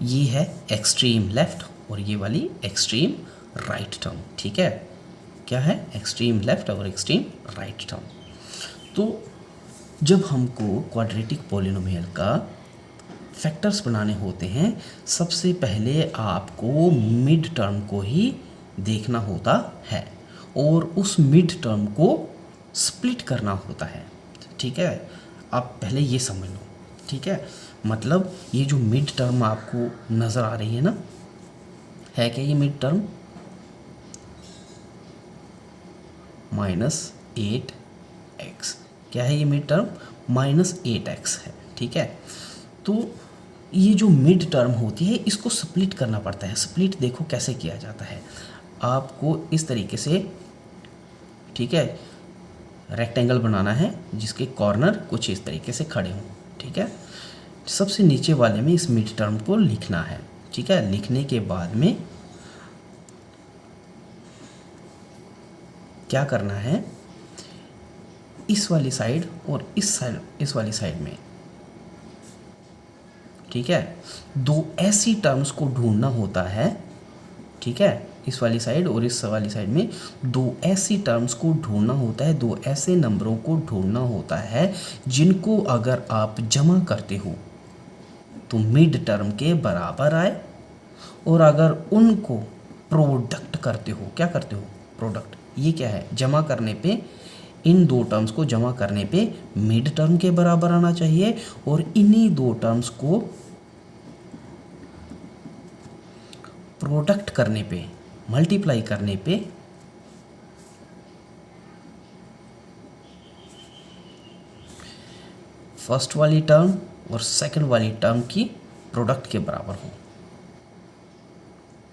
ये है एक्सट्रीम लेफ्ट और ये वाली एक्सट्रीम राइट टर्म। ठीक है, क्या है? एक्सट्रीम लेफ्ट और एक्सट्रीम राइट टर्म। तो जब हमको क्वाड्रेटिक पॉलिनोमियल का फैक्टर्स बनाने होते हैं, सबसे पहले आपको मिड टर्म को ही देखना होता है और उस मिड टर्म को स्प्लिट करना होता है। ठीक है, आप पहले ये समझ लो। ठीक है, मतलब ये जो मिड टर्म आपको नज़र आ रही है ना, है क्या ये मिड टर्म? -8x। क्या है ये मिड टर्म? -8x है। ठीक है, तो ये जो मिड टर्म होती है इसको स्प्लिट करना पड़ता है। स्प्लिट देखो कैसे किया जाता है। आपको इस तरीके से, ठीक है, रेक्टेंगल बनाना है जिसके कॉर्नर कुछ इस तरीके से खड़े हों। ठीक है, सबसे नीचे वाले में इस मिड टर्म को लिखना है। ठीक है, लिखने के बाद में क्या करना है? इस वाली साइड और इस साइड, इस वाली साइड में, ठीक है, दो ऐसी टर्म्स को ढूंढना होता है। ठीक है, इस वाली साइड और इस वाली साइड में दो ऐसी टर्म्स को ढूंढना होता है, दो ऐसे नंबरों को ढूंढना होता है जिनको अगर आप जमा करते हो तो मिड टर्म के बराबर आए, और अगर उनको प्रोडक्ट करते हो, क्या करते हो? प्रोडक्ट। ये क्या है? जमा करने पे, इन दो टर्म्स को जमा करने पे मिड टर्म के बराबर आना चाहिए और इन्हीं दो टर्म्स को प्रोडक्ट करने पे, मल्टीप्लाई करने पे फर्स्ट वाली टर्म और सेकंड वाली टर्म की प्रोडक्ट के बराबर हो।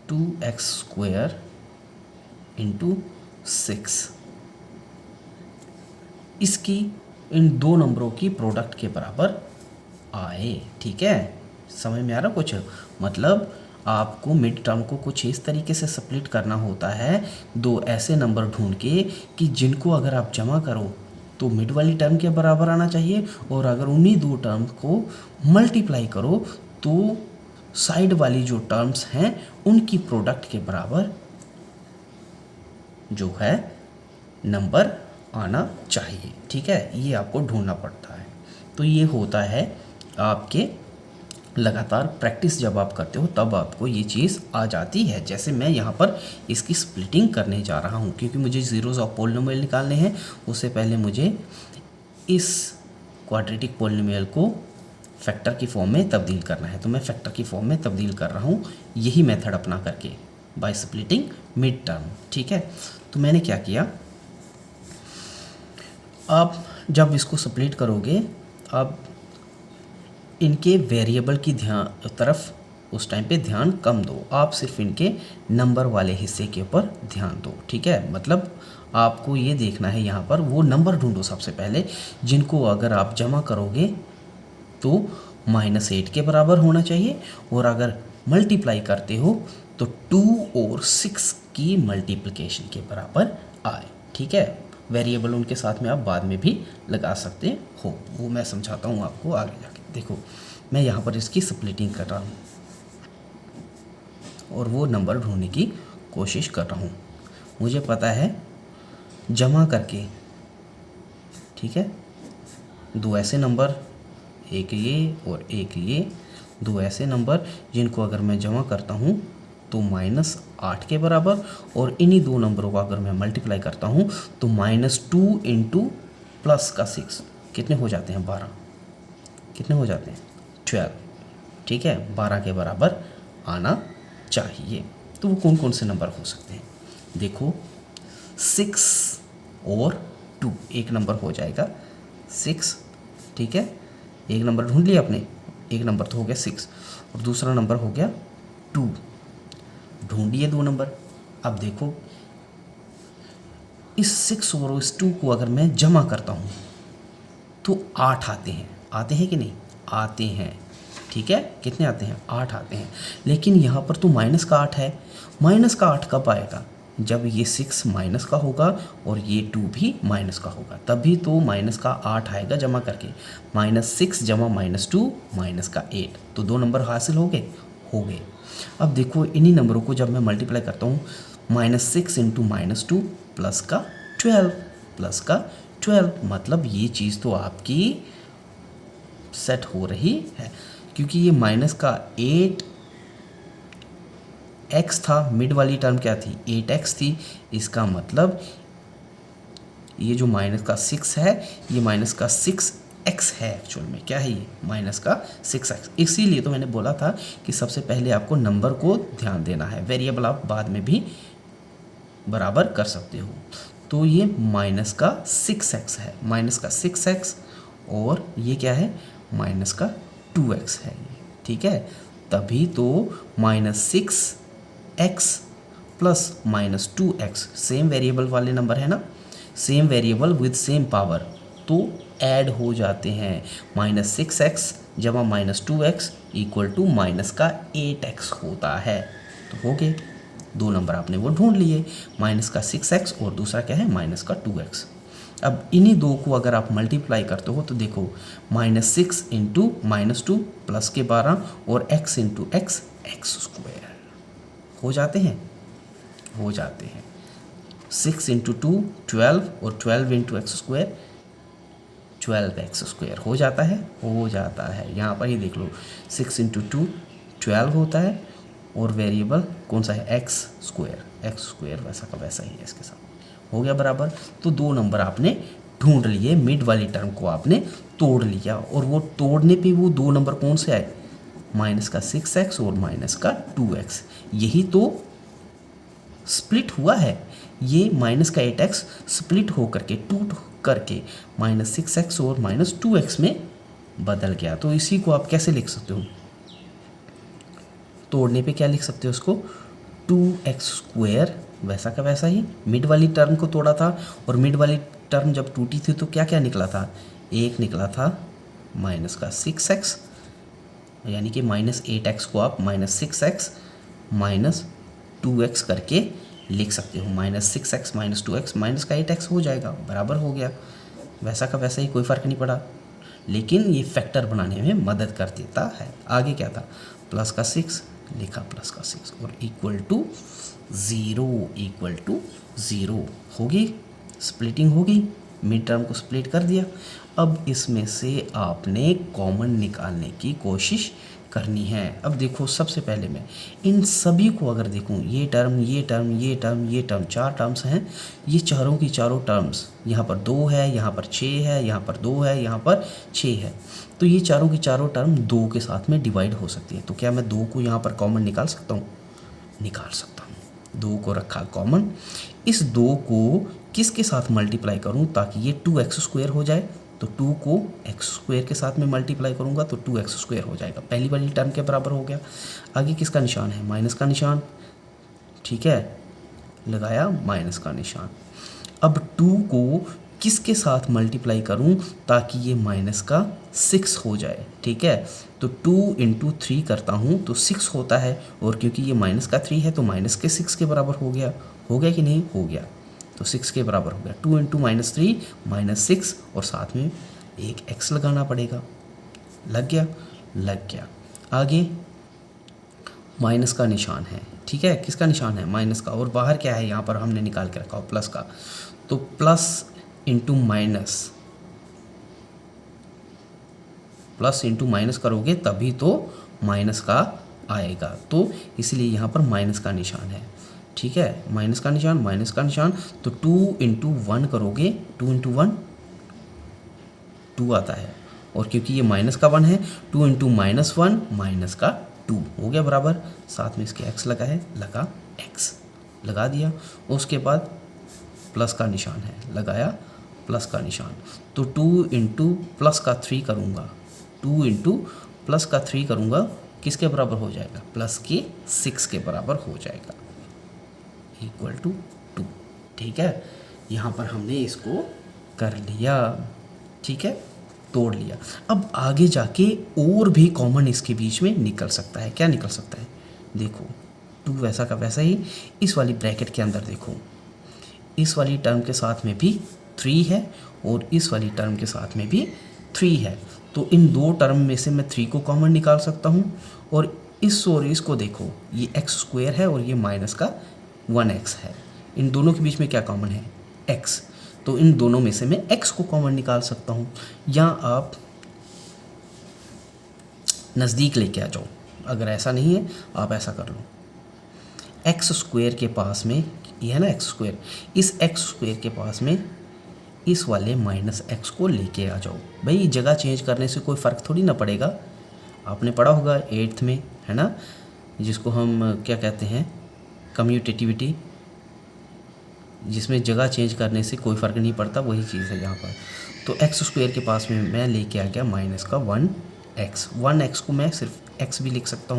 2x² × 6 इसकी इन दो नंबरों की प्रोडक्ट के बराबर आए। ठीक है, समझ में आ रहा कुछ? मतलब आपको मिड टर्म को कुछ इस तरीके से स्प्लिट करना होता है, दो ऐसे नंबर ढूंढ के कि जिनको अगर आप जमा करो तो मिड वाली टर्म के बराबर आना चाहिए, और अगर उन्हीं दो टर्म को मल्टीप्लाई करो तो साइड वाली जो टर्म्स हैं उनकी प्रोडक्ट के बराबर जो है नंबर आना चाहिए। ठीक है, ये आपको ढूंढना पड़ता है। तो ये होता है आपके लगातार प्रैक्टिस जब आप करते हो तब आपको ये चीज़ आ जाती है। जैसे मैं यहाँ पर इसकी स्प्लिटिंग करने जा रहा हूँ क्योंकि मुझे ज़ीरोज़ ऑफ पॉलिनोमियल निकालने हैं, उससे पहले मुझे इस क्वाड्रेटिक पॉलिनोमियल को फैक्टर की फॉर्म में तब्दील करना है। तो मैं फैक्टर की फॉर्म में तब्दील कर रहा हूँ यही मेथड अपना करके, बाय स्प्लिटिंग मिड टर्म। ठीक है, तो मैंने क्या किया, आप जब इसको स्प्लिट करोगे आप इनके वेरिएबल की तरफ उस टाइम पे ध्यान कम दो, आप सिर्फ इनके नंबर वाले हिस्से के ऊपर ध्यान दो। ठीक है, मतलब आपको ये देखना है यहाँ पर वो नंबर ढूंढो सबसे पहले जिनको अगर आप जमा करोगे तो -8 के बराबर होना चाहिए, और अगर मल्टीप्लाई करते हो तो 2 और 6 की मल्टीप्लिकेशन के बराबर आए। ठीक है, वेरिएबल उनके साथ में आप बाद में भी लगा सकते हो, वो मैं समझाता हूँ आपको आगे जाके। देखो मैं यहाँ पर इसकी स्प्लिटिंग कर रहा हूँ और वो नंबर ढूंढने की कोशिश कर रहा हूँ। मुझे पता है जमा करके, ठीक है, दो ऐसे नंबर, एक ये और एक ये, दो ऐसे नंबर जिनको अगर मैं जमा करता हूँ तो -8 के बराबर, और इन्हीं दो नंबरों को अगर मैं मल्टीप्लाई करता हूँ तो -2 इंटू प्लस का 6 कितने हो जाते हैं, 12। कितने हो जाते हैं, 12। ठीक है, 12 के बराबर आना चाहिए। तो वो कौन कौन से नंबर हो सकते हैं, देखो 6 और 2, एक नंबर हो जाएगा 6। ठीक है, एक नंबर ढूंढ लिया आपने, एक नंबर तो हो गया 6 और दूसरा नंबर हो गया 2। ढूंढिए दो नंबर। अब देखो इस 6 और इस 2 को अगर मैं जमा करता हूँ तो 8 आते हैं। आते हैं कि नहीं, आते हैं। ठीक है, कितने आते हैं, 8 आते हैं। लेकिन यहाँ पर तो माइनस का 8 है। माइनस का 8 कब आएगा, जब ये 6 माइनस का होगा और ये 2 भी माइनस का होगा, तभी तो माइनस का 8 आएगा जमा करके। -6 जमा -2 माइनस का 8, तो दो नंबर हासिल हो गए, हो गए। अब देखो इन्हीं नंबरों को जब मैं मल्टीप्लाई करता हूँ, -6 इंटू -2 प्लस का 12, प्लस का 12, मतलब ये चीज़ तो आपकी सेट हो रही है, क्योंकि ये माइनस का 8x था, मिड वाली टर्म क्या थी, 8x थी। इसका मतलब ये जो माइनस का 6 है, ये माइनस का 6x है। एक्चुअल में क्या है, ये माइनस का 6x। इसीलिए तो मैंने बोला था कि सबसे पहले आपको नंबर को ध्यान देना है, वेरिएबल आप बाद में भी बराबर कर सकते हो। तो ये माइनस का 6x है, माइनस का 6x, और ये क्या है, माइनस का 2x है। ठीक है, तभी तो -6x plus -2x same variable वाले नंबर है ना, same variable with same power, तो ऐड हो जाते हैं। -6x जमा -2x इक्वल टू माइनस का 8x होता है। तो हो गए दो नंबर, आपने वो ढूंढ लिए, माइनस का 6x और दूसरा क्या है, माइनस का 2x। अब इन्हीं दो को अगर आप मल्टीप्लाई करते हो तो देखो -6 इंटू -2 प्लस के 12 और x इंटू x, x² हो जाते हैं, हो जाते हैं। 6 इंटू 2 12 और 12 इंटू x², 12x² हो जाता है, हो जाता है। यहाँ पर ही देख लो 6 इंटू 2 12 होता है, और वेरिएबल कौन सा है, x² वैसा का वैसा ही है इसके साथ, हो गया बराबर। तो दो नंबर आपने ढूंढ लिए, मिड वाली टर्म को आपने तोड़ लिया, और वो तोड़ने पे वो दो नंबर कौन से आए, माइनस का 6x और माइनस का 2x। यही तो स्प्लिट हुआ है, ये माइनस का 8x स्प्लिट हो करके, टूट करके -6x और -2x में बदल गया। तो इसी को आप कैसे लिख सकते हो, तोड़ने पे क्या लिख सकते हो उसको, 2x² वैसा का वैसा ही। मिड वाली टर्म को तोड़ा था, और मिड वाली टर्म जब टूटी थी तो क्या क्या निकला था, एक निकला था माइनस का 6x, यानी कि -8x को आप -6x -2x करके लिख सकते हो। -6x -2x माइनस का 8x हो जाएगा, बराबर हो गया। वैसा का वैसा ही, कोई फ़र्क नहीं पड़ा, लेकिन ये फैक्टर बनाने में मदद कर देता है। आगे क्या था, प्लस का 6 लिखा, प्लस का 6 और इक्वल टू 0 होगी, स्प्लिटिंग होगी, मिड टर्म को स्प्लिट कर दिया। अब इसमें से आपने कॉमन निकालने की कोशिश करनी है। अब देखो सबसे पहले मैं इन सभी को अगर देखूं, ये टर्म ये टर्म ये टर्म ये टर्म, 4 टर्म्स हैं। ये चारों की चारों टर्म्स, यहाँ पर 2 है, यहाँ पर 6 है, यहाँ पर 2 है, यहाँ पर 6 है। तो ये चारों की चारों टर्म 2 के साथ में डिवाइड हो सकती है। तो क्या मैं 2 को यहाँ पर कॉमन निकाल सकता हूँ? निकाल सकता हूँ। 2 को रखा कॉमन। इस 2 को किसके साथ मल्टीप्लाई करूँ ताकि ये 2x² हो जाए? तो 2 को x² के साथ में मल्टीप्लाई करूँगा तो 2x² हो जाएगा। पहली वाली टर्म के बराबर हो गया। आगे किसका निशान है? माइनस का निशान। ठीक है, लगाया माइनस का निशान। अब 2 को किसके साथ मल्टीप्लाई करूं ताकि ये माइनस का 6 हो जाए? ठीक है, तो 2 × 3 करता हूं तो 6 होता है, और क्योंकि ये माइनस का 3 है तो माइनस के 6 के बराबर हो गया। हो गया कि नहीं? हो गया। तो 6 के बराबर हो गया। 2 × -3 -6, और साथ में एक x लगाना पड़ेगा। लग गया? लग गया। आगे माइनस का निशान है। ठीक है, किसका निशान है? माइनस का। और बाहर क्या है? यहाँ पर हमने निकाल के रखा हो प्लस का। तो प्लस इंटू माइनस करोगे तभी तो माइनस का आएगा। तो इसलिए यहाँ पर माइनस का निशान है। ठीक है, माइनस का निशान। तो 2 × 1 करोगे, 2 × 1 2 आता है, और क्योंकि ये माइनस का 1 है, 2 × -1 माइनस का 2 हो गया बराबर। साथ में इसके x लगा है, लगा x लगा दिया। उसके बाद प्लस का निशान है, लगाया प्लस का निशान। तो 2 × +3 करूँगा, 2 × +3 करूँगा, किसके बराबर हो जाएगा? प्लस के 6 के बराबर हो जाएगा, = 2। ठीक है, यहाँ पर हमने इसको कर लिया। ठीक है, तोड़ लिया। अब आगे जाके और भी कॉमन इसके बीच में निकल सकता है। क्या निकल सकता है? देखो 2 वैसा का वैसा ही, इस वाली ब्रैकेट के अंदर देखो, इस वाली टर्म के साथ में भी 3 है और इस वाली टर्म के साथ में भी 3 है। तो इन 2 टर्म में से मैं 3 को कॉमन निकाल सकता हूँ। और इसको देखो, ये x² है और ये माइनस का 1x है। इन दोनों के बीच में क्या कॉमन है? x। तो इन दोनों में से मैं x को कॉमन निकाल सकता हूँ। या आप नज़दीक लेके आ जाओ, अगर ऐसा नहीं है आप ऐसा कर लो, x² के पास में ये है ना x², इस x² के पास में इस वाले -x को लेके आ जाओ। भाई जगह चेंज करने से कोई फ़र्क थोड़ी ना पड़ेगा। आपने पढ़ा होगा 8th में, है ना, जिसको हम क्या कहते हैं, कम्यूटेटिविटी, जिसमें जगह चेंज करने से कोई फ़र्क नहीं पड़ता, वही चीज़ है यहाँ पर। तो x² के पास में मैं लेके आ गया माइनस का 1x। 1x को मैं सिर्फ x भी लिख सकता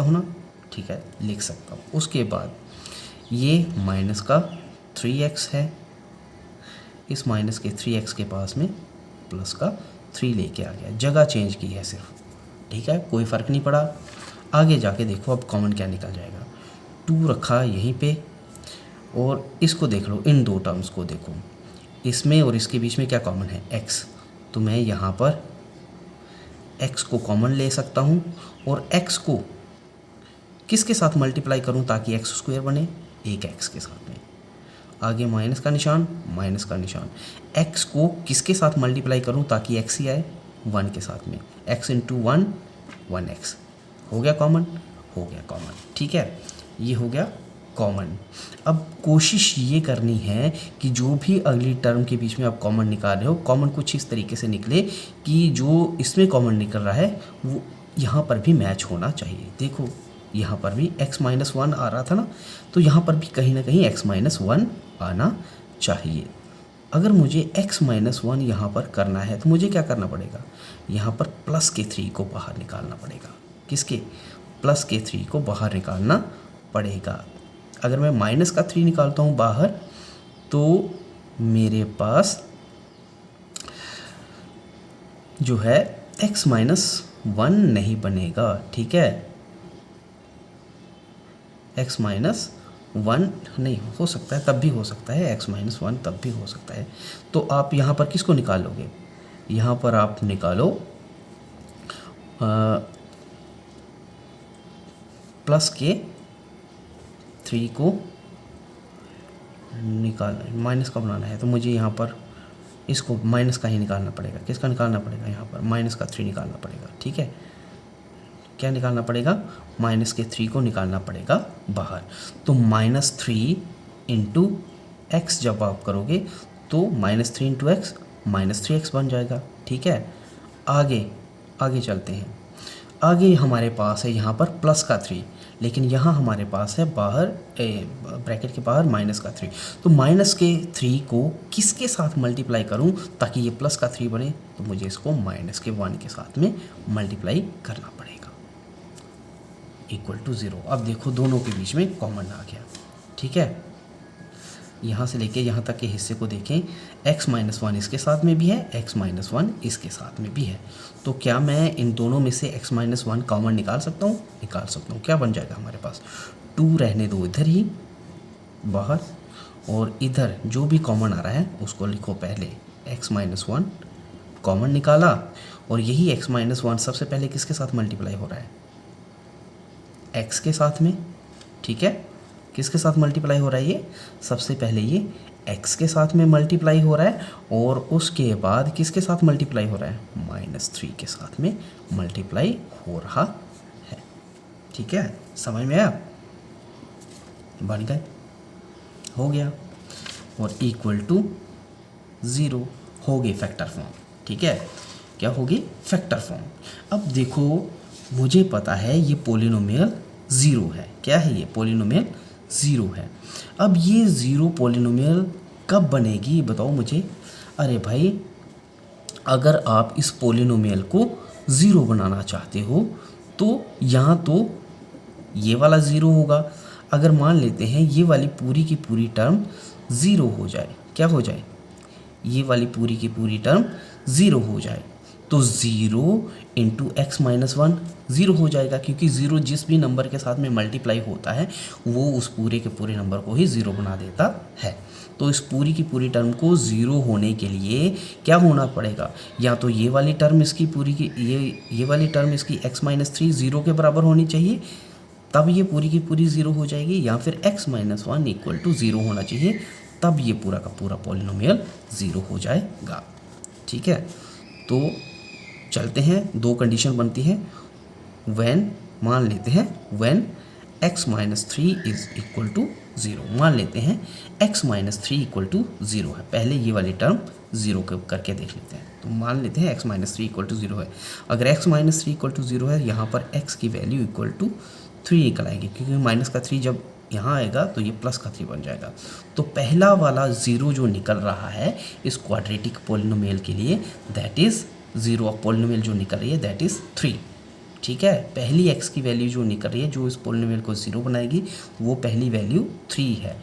हूँ ना? ठीक है, लिख सकता हूँ। उसके बाद ये माइनस का 3x है, इस माइनस के 3x के पास में प्लस का 3 लेके आ गया, जगह चेंज की है सिर्फ। ठीक है, कोई फ़र्क नहीं पड़ा। आगे जाके देखो अब कॉमन क्या निकल जाएगा। 2 रखा यहीं पे, और इसको देख लो, इन 2 टर्म्स को देखो, इसमें और इसके बीच में क्या कॉमन है? x। तो मैं यहाँ पर x को कॉमन ले सकता हूँ, और x को किसके साथ मल्टीप्लाई करूँ ताकि x² बने? एक x के साथ में। आगे माइनस का निशान, x को किसके साथ मल्टीप्लाई करूँ ताकि x ही आए? 1 के साथ में। x × 1 1x हो गया कॉमन, ठीक है, ये हो गया कॉमन। अब कोशिश ये करनी है कि जो भी अगली टर्म के बीच में आप कॉमन निकाल रहे हो, कॉमन कुछ इस तरीके से निकले कि जो इसमें कॉमन निकल रहा है वो यहाँ पर भी मैच होना चाहिए। देखो यहाँ पर भी x-1 आ रहा था ना, तो यहाँ पर भी कहीं ना कहीं x-1 आना चाहिए। अगर मुझे x-1 यहाँ पर करना है तो मुझे क्या करना पड़ेगा? यहाँ पर प्लस के 3 को बाहर निकालना पड़ेगा। किसके? प्लस के 3 को बाहर निकालना पड़ेगा। अगर मैं माइनस का 3 निकालता हूँ बाहर तो मेरे पास जो है x-1 नहीं बनेगा। ठीक है, x-1 नहीं हो सकता है, तब भी हो सकता है, x-1 तब भी हो सकता है। तो आप यहाँ पर किसको निकालोगे? यहाँ पर आप निकालो प्लस के 3 को निकाल, माइनस का बनाना है, तो मुझे यहाँ पर इसको माइनस का ही निकालना पड़ेगा। किसका निकालना पड़ेगा? यहाँ पर माइनस का 3 निकालना पड़ेगा। ठीक है, क्या निकालना पड़ेगा? माइनस के 3 को निकालना पड़ेगा बाहर। तो -3 इंटू एक्स जब आप करोगे तो -3 इंटू एक्स -3x बन जाएगा। ठीक है, आगे चलते हैं। आगे हमारे पास है यहाँ पर प्लस का 3, लेकिन यहाँ हमारे पास है बाहर ब्रैकेट के बाहर माइनस का 3। तो माइनस के 3 को किसके साथ मल्टीप्लाई करूँ ताकि ये प्लस का 3 बने? तो मुझे इसको माइनस के 1 के साथ में मल्टीप्लाई करना पड़ेगा, इक्वल टू 0। अब देखो दोनों के बीच में कॉमन आ गया। ठीक है, यहाँ से लेके यहाँ तक के हिस्से को देखें, x-1 इसके साथ में भी है, x-1 इसके साथ में भी है। तो क्या मैं इन दोनों में से x-1 कॉमन निकाल सकता हूँ? निकाल सकता हूँ। क्या बन जाएगा हमारे पास? 2 रहने दो इधर ही बाहर, और इधर जो भी कॉमन आ रहा है उसको लिखो पहले x-1 कॉमन निकाला, और यही x-1 सबसे पहले किसके साथ मल्टीप्लाई हो रहा है? x के साथ में। ठीक है, किसके साथ मल्टीप्लाई हो रहा है? ये सबसे पहले ये x के साथ में मल्टीप्लाई हो रहा है, और उसके बाद किसके साथ मल्टीप्लाई हो रहा है? -3 के साथ में मल्टीप्लाई हो रहा है। ठीक है, समझ में आया? बन गए, हो गया, और इक्वल टू 0 हो गई फैक्टर फॉर्म। ठीक है, क्या होगी? Factor form. अब देखो मुझे पता है ये पोलिनोमियल 0 है। क्या है ये? पोलिनोमियल 0 है। अब ये 0 पोलिनोमियल कब बनेगी बताओ मुझे? अरे भाई, अगर आप इस पोलिनोमियल को 0 बनाना चाहते हो तो यहाँ तो ये वाला 0 होगा। अगर मान लेते हैं ये वाली पूरी की पूरी टर्म 0 हो जाए, क्या हो जाए? ये वाली पूरी की पूरी टर्म 0 हो जाए, तो 0 इंटू x-1 0 हो जाएगा, क्योंकि 0 जिस भी नंबर के साथ में मल्टीप्लाई होता है वो उस पूरे के पूरे नंबर को ही 0 बना देता है। तो इस पूरी की पूरी टर्म को 0 होने के लिए क्या होना पड़ेगा? या तो ये वाली टर्म इसकी पूरी की ये वाली टर्म इसकी x-3 0 के बराबर होनी चाहिए, तब ये पूरी की पूरी 0 हो जाएगी, या फिर x-1 इक्वल टू 0 होना चाहिए, तब ये पूरा का पूरा पॉलिनोमियल 0 हो जाएगा। ठीक है, तो चलते हैं, 2 कंडीशन बनती है। व्हेन मान लेते हैं when x-3 is equal to 0, मान लेते हैं x-3 इक्वल टू 0 है। पहले ये वाली टर्म 0 करके देख लेते हैं। तो मान लेते हैं x-3 इक्वल टू 0 है। अगर x-3 इक्वल टू 0 है, यहाँ पर x की वैल्यू इक्वल टू 3 निकल आएगी, क्योंकि माइनस का 3 जब यहाँ आएगा तो ये प्लस का 3 बन जाएगा। तो पहला वाला 0 जो निकल रहा है इस क्वाड्रेटिक पोलिनोमियल के लिए, दैट इज़ 0 ऑफ पोलिनोमियल जो निकल रही है दैट इज़ 3। ठीक है, पहली x की वैल्यू जो निकल रही है जो इस पोलिनोमियल को 0 बनाएगी वो पहली वैल्यू 3 है।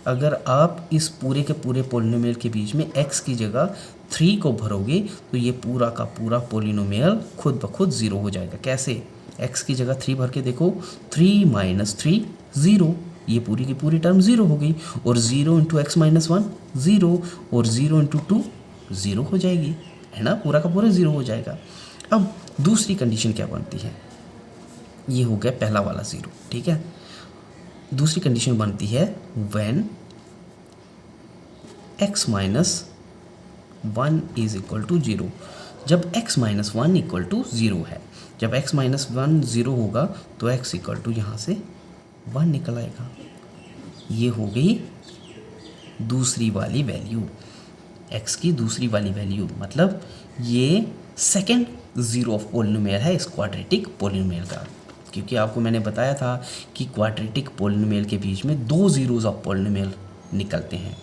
अगर आप इस पूरे के पूरे पोलिनोमियल के बीच में x की जगह 3 को भरोगे तो ये पूरा का पूरा पोलिनोमियल खुद ब खुद 0 हो जाएगा। कैसे? x की जगह 3 भर के देखो, 3 - 3 0, ये पूरी की पूरी टर्म 0 हो गई, और 0 इंटू x-1 0, और 0 इंटू 2 0 हो जाएगी, है ना? पूरा का पूरा 0 हो जाएगा। अब दूसरी कंडीशन क्या बनती है? ये हो गया पहला वाला 0। ठीक है, दूसरी कंडीशन बनती है when x-1 is equal to 0, जब x-1 इक्वल टू 0 है। जब x-1 0 होगा तो x इक्वल टू यहाँ से 1 निकल आएगा। ये हो गई दूसरी वाली वैल्यू, x की दूसरी वाली वैल्यू, मतलब ये सेकंड 0 ऑफ पोलिनोमियल है इस क्वाड्रेटिक पोलिनोमियल का। क्योंकि आपको मैंने बताया था कि क्वाड्रेटिक पोलिनोमियल के बीच में 2 ज़ीरोज़ ऑफ पोलिनोमियल निकलते हैं।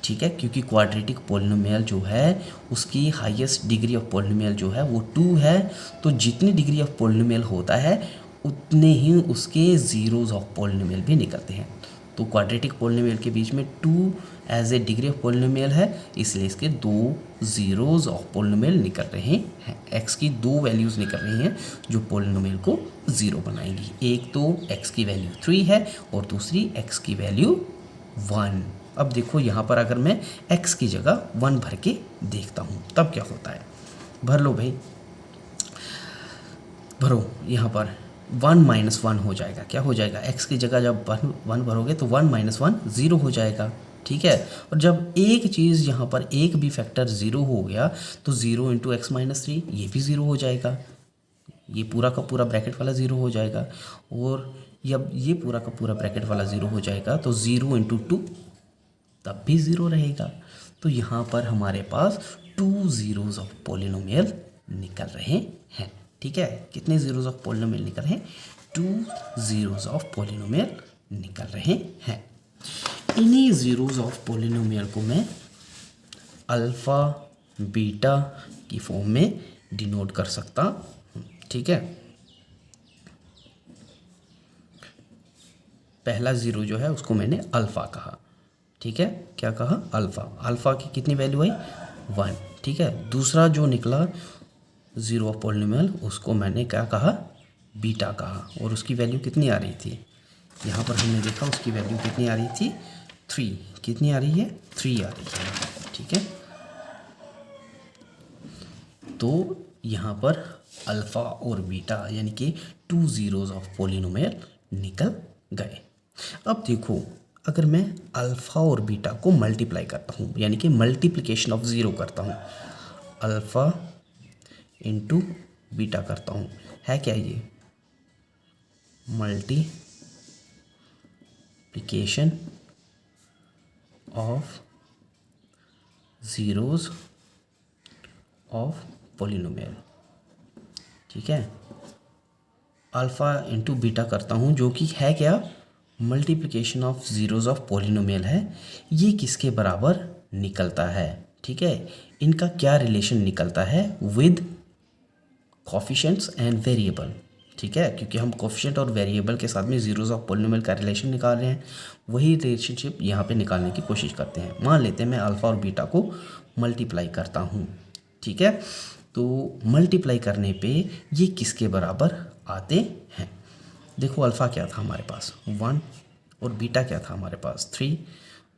ठीक है, क्योंकि क्वाड्रेटिक पोलिनोमियल जो है उसकी हाईएस्ट डिग्री ऑफ पोलिनोमियल जो है वो 2 है। तो जितनी डिग्री ऑफ पोलिनोमियल होता है उतने ही उसके ज़ीरोज़ ऑफ पोलिनोमियल भी निकलते हैं। तो क्वाड्रेटिक पोलिनोमियल के बीच में 2 as a degree of polynomial है, इसलिए इसके 2 ज़ीरोज़ ऑफ पोलिनोमियल निकल रहे हैं। x की 2 वैल्यूज़ निकल रही हैं जो पोलिनोमियल को 0 बनाएंगी। एक तो x की वैल्यू 3 है और दूसरी x की वैल्यू 1। अब देखो यहाँ पर अगर मैं x की जगह 1 भर के देखता हूँ तब क्या होता है? भर लो भाई, भरो। यहाँ पर 1 - 1 हो जाएगा। क्या हो जाएगा? x की जगह जब 1 भरोगे तो 1 - 1 0 हो जाएगा। ठीक है। और जब एक चीज़ यहाँ पर एक भी फैक्टर ज़ीरो हो गया तो 0 इंटू एक्स माइनस 3 ये भी ज़ीरो हो जाएगा, ये पूरा का पूरा ब्रैकेट वाला ज़ीरो हो जाएगा। और जब ये पूरा का पूरा ब्रैकेट वाला ज़ीरो हो जाएगा तो 0 इंटू 2 तब भी ज़ीरो रहेगा। तो यहाँ पर हमारे पास 2 ज़ीरोज़ ऑफ पॉलिनोमियल निकल रहे हैं, ठीक है। कितने ज़ीरोज़ ऑफ पॉलिनोमियल निकल रहे हैं? 2 ज़ीरोज़ ऑफ पॉलिनोमियल निकल रहे हैं। इन्हीं ज़ीरोज़ ऑफ पॉलिनोमियल को मैं अल्फ़ा बीटा की फॉर्म में डिनोट कर सकता हूँ, ठीक है। पहला ज़ीरो जो है उसको मैंने अल्फ़ा कहा, ठीक है। क्या कहा? अल्फ़ा। अल्फ़ा की कितनी वैल्यू आई? 1, ठीक है। दूसरा जो निकला ज़ीरो ऑफ पॉलिनोमियल उसको मैंने क्या कहा? बीटा कहा। और उसकी वैल्यू कितनी आ रही थी? यहाँ पर हमने देखा उसकी वैल्यू कितनी आ रही थी? 3। कितनी आ रही है? 3 आ रही है, ठीक है। तो यहाँ पर अल्फ़ा और बीटा यानी कि 2 ज़ीरोज़ ऑफ पॉलिनोमियल निकल गए। अब देखो, अगर मैं अल्फ़ा और बीटा को मल्टीप्लाई करता हूँ यानी कि मल्टीप्लिकेशन ऑफ ज़ीरो करता हूँ, अल्फ़ा इंटू बीटा करता हूँ, है क्या ये? Multiplication of zeros of polynomial, ठीक है। अल्फ़ा इंटू बीटा करता हूँ जो कि है क्या? Multiplication of zeros of polynomial है। ये किसके बराबर निकलता है, ठीक है। इनका क्या रिलेशन निकलता है? विद कोफिशिएंट्स एंड वेरिएबल, ठीक है। क्योंकि हम कोफिशिएंट और वेरिएबल के साथ में ज़ीरोज़ ऑफ पॉलिनोमियल का रिलेशन निकाल रहे हैं, वही रिलेशनशिप यहाँ पे निकालने की कोशिश करते हैं। मान लेते हैं मैं अल्फ़ा और बीटा को मल्टीप्लाई करता हूँ, ठीक है। तो मल्टीप्लाई करने पे ये किसके बराबर आते हैं? देखो, अल्फ़ा क्या था हमारे पास? 1 और बीटा क्या था हमारे पास? 3।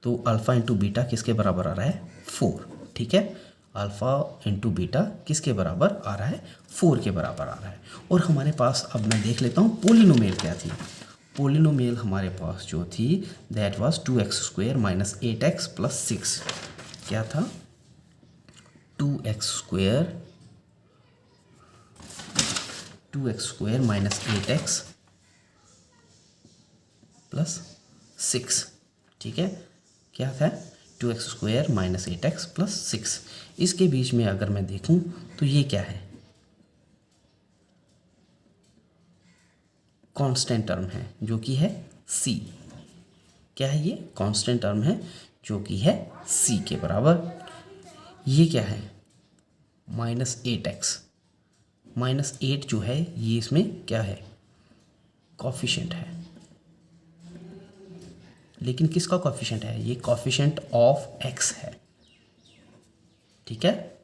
तो अल्फ़ा इंटू बीटा किसके बराबर आ रहा है? 4, ठीक है। अल्फ़ा इंटू बीटा किसके बराबर आ रहा है? 4 के बराबर आ रहा है। और हमारे पास, अब मैं देख लेता हूँ पोलिनोमियल क्या थी। पोलिनोमियल हमारे पास जो थी that was 2x² minus 8x plus 6। क्या था? 2x² माइनस 8x प्लस 6, ठीक है। क्या था? 2x² minus 8x plus 6। इसके बीच में अगर मैं देखूं तो ये क्या है? कांस्टेंट टर्म है जो कि है c। क्या है ये? कांस्टेंट टर्म है जो कि है c के बराबर। ये क्या है? -8x। -8 जो है ये इसमें क्या है? कॉफिशिएंट है। लेकिन किसका कॉफिशिएंट है? ये कॉफिशिएंट ऑफ x है, ठीक है।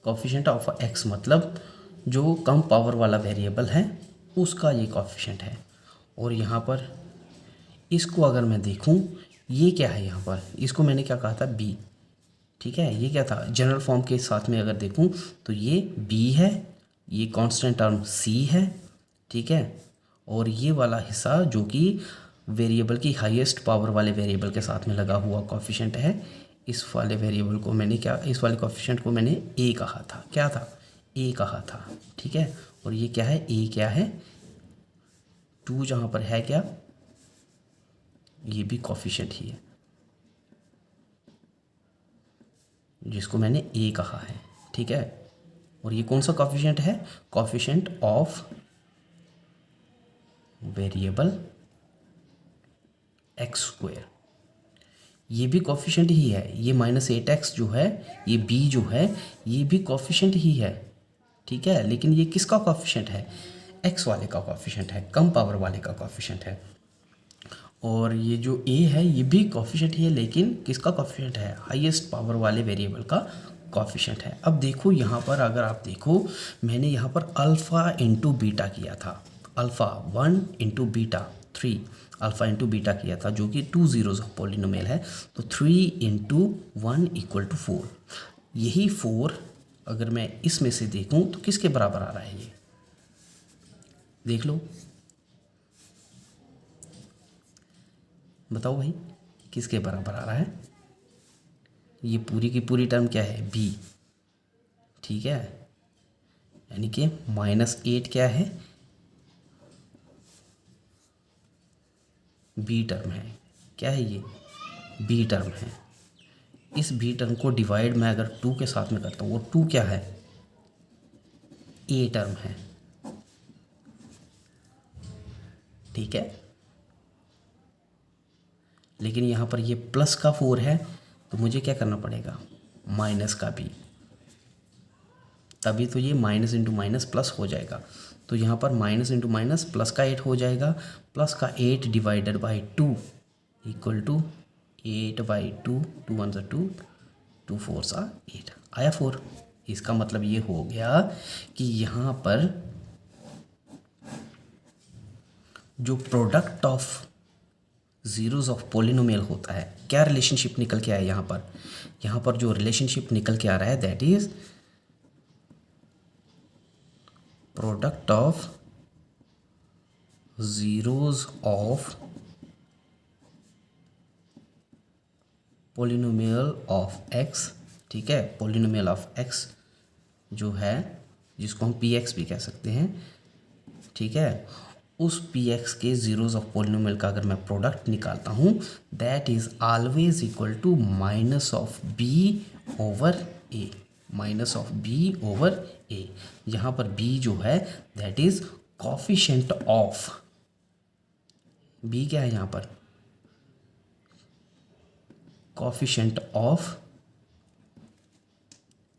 कॉफिशिएंट ऑफ x मतलब जो कम पावर वाला वेरिएबल है उसका ये कॉफिशिएंट है। और यहाँ पर इसको अगर मैं देखूँ, ये क्या है यहाँ पर? इसको मैंने क्या कहा था? b, ठीक है। ये क्या था? जनरल फॉर्म के साथ में अगर देखूँ तो ये b है, ये कांस्टेंट टर्म c है, ठीक है। और ये वाला हिस्सा जो कि वेरिएबल की हाईएस्ट पावर वाले वेरिएबल के साथ में लगा हुआ कॉफिशिएंट है, इस वाले वेरिएबल को मैंने क्या, इस वाले कॉफिशिएंट को मैंने a कहा था। क्या था? a कहा था, ठीक है। और ये क्या है? a क्या है? 2 जहाँ पर है क्या? ये भी कॉफिशिएंट ही है जिसको मैंने a कहा है, ठीक है। और ये कौन सा कॉफिशिएंट है? Coefficient of variable x²। ये भी कॉफिशिएंट ही है। ये -8x जो है, ये b जो है, ये भी कॉफिशिएंट ही है, ठीक है। लेकिन ये किसका कॉफिशिएंट है? x वाले का कॉफिशिएंट है, कम पावर वाले का कॉफिशिएंट है। और ये जो a है ये भी कॉफिशिएंट ही है, लेकिन किसका कॉफिशिएंट है? हाईएस्ट पावर वाले वेरिएबल का कॉफिशिएंट है। अब देखो यहाँ पर, अगर आप देखो, मैंने यहाँ पर अल्फ़ा इंटू बीटा किया था। Alpha 1 into beta 3, alpha into beta किया था जो कि 2 ज़ीरोज़ ऑफ पॉलिनोमियल है। तो 3 इंटू 1 इक्वल टू 4। यही 4 अगर मैं इसमें से देखूँ तो किसके बराबर आ रहा है? ये देख लो, बताओ भाई किसके बराबर आ रहा है? ये पूरी की पूरी टर्म क्या है? b, ठीक है। यानी कि -8 क्या है? b टर्म है। क्या है ये? b टर्म है। इस b टर्म को डिवाइड मैं अगर 2 के साथ में करता हूँ, वो 2 क्या है? a टर्म है, ठीक है। लेकिन यहाँ पर ये प्लस का 4 है, तो मुझे क्या करना पड़ेगा? माइनस का भी, तभी तो ये माइनस इंटू माइनस प्लस हो जाएगा। तो यहाँ पर माइनस इंटू माइनस प्लस का 8 हो जाएगा, प्लस का 8 डिवाइडेड बाई 2 इक्वल टू 8/2, 2 1 2, 2 4 8 आया 4। इसका मतलब ये हो गया कि यहाँ पर जो product of zeros of polynomial होता है, क्या रिलेशनशिप निकल के आया यहाँ पर? यहाँ पर जो रिलेशनशिप निकल के आ रहा है that is product of zeros of polynomial of x, ठीक है। पॉलिनोमियल ऑफ एक्स जो है, जिसको हम पी एक्स भी कह सकते हैं, ठीक है, उस पी एक्स के ज़ीरोज़ ऑफ पॉलिनोमियल का अगर मैं प्रोडक्ट निकालता हूँ that is always equal to minus of B over A, minus of B over A. यहाँ पर बी जो है that is coefficient of, B क्या है यहाँ पर? कॉफिशेंट ऑफ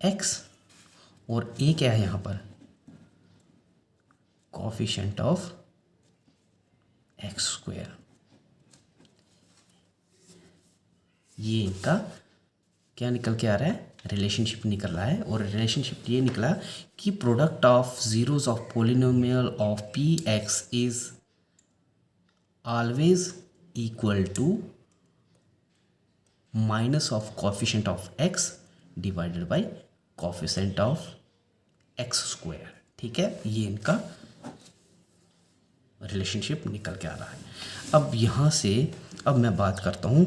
एक्स, और ए क्या है यहाँ पर? Coefficient of x square. ये इनका क्या निकल के आ रहा है? रिलेशनशिप निकल रहा है। और रिलेशनशिप ये निकला कि product of zeros of polynomial of p x is always equal to minus of coefficient of x divided by coefficient of x square, ठीक है। ये इनका रिलेशनशिप निकल के आ रहा है। अब यहाँ से अब मैं बात करता हूँ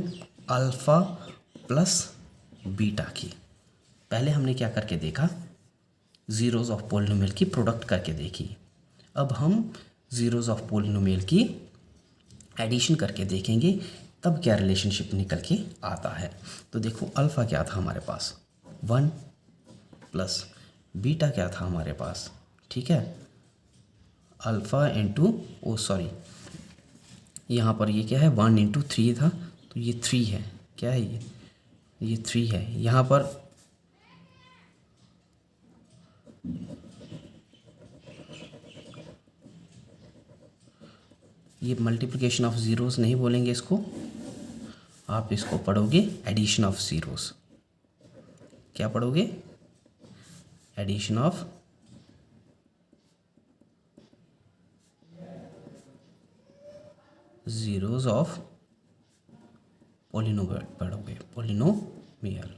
अल्फ़ा प्लस बीटा की। पहले हमने क्या करके देखा? ज़ीरोज़ ऑफ पॉलिनोमियल की प्रोडक्ट करके देखी। अब हम ज़ीरोज़ ऑफ पॉलिनोमियल की एडिशन करके देखेंगे, तब क्या रिलेशनशिप निकल के आता है। तो देखो अल्फ़ा क्या था हमारे पास? 1 प्लस बीटा क्या था हमारे पास? ठीक है, अल्फ़ा इंटू यहाँ पर ये क्या है? 1 इंटू 3 था, तो ये 3 है। क्या है ये 3 है। यहाँ पर ये मल्टीप्लिकेशन ऑफ ज़ीरोज़ नहीं बोलेंगे इसको, आप इसको पढ़ोगे एडिशन ऑफ ज़ीरोज़। क्या पढ़ोगे? Addition of zeros of polynomial पढ़ोगे, पॉलिनोमियल।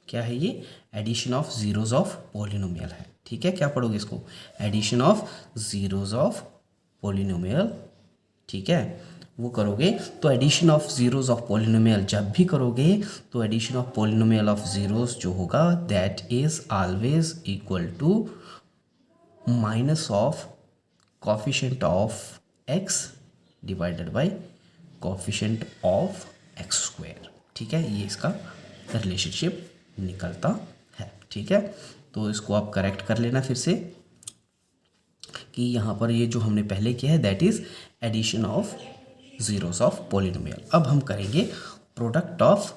क्या है ये? Addition of zeros of polynomial है, ठीक है। क्या पढ़ोगे इसको? Addition of zeros of polynomial, ठीक है, वो करोगे। तो addition of zeros of polynomial जब भी करोगे तो addition of polynomial of zeros जो होगा that is always equal to minus of coefficient of x divided by coefficient of x square, ठीक है। ये इसका रिलेशनशिप निकलता है, ठीक है। तो इसको आप करेक्ट कर लेना फिर से कि यहाँ पर ये जो हमने पहले किया है that is addition of zeros of polynomial. अब हम करेंगे product of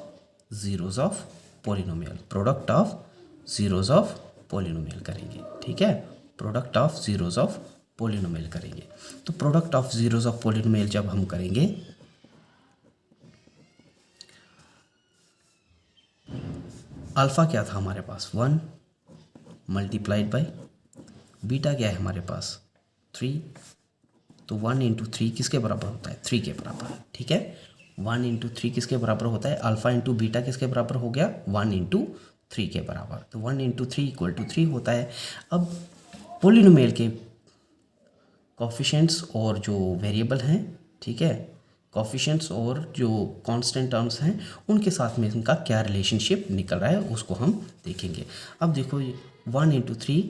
zeros of polynomial, product of zeros of polynomial करेंगे, ठीक है। Product of zeros of polynomial करेंगे। तो product of zeros of polynomial जब हम करेंगे, अल्फ़ा क्या था हमारे पास? 1 मल्टीप्लाइड बाय बीटा क्या है हमारे पास? 3। तो 1 इंटू 3 किसके बराबर होता है? 3 के बराबर, ठीक है। 1 इंटू 3 किसके बराबर होता है? अल्फ़ा इंटू बीटा किसके बराबर हो गया? 1 इंटू 3 के बराबर। तो 1 इंटू 3 इक्वल टू 3 होता है। अब पॉलिनोमियल के कोफिशिएंट्स और जो वेरिएबल हैं, ठीक है, कॉफिशेंट्स और जो कांस्टेंट टर्म्स हैं उनके साथ में इनका क्या रिलेशनशिप निकल रहा है उसको हम देखेंगे। अब देखो 1 इंटू 3,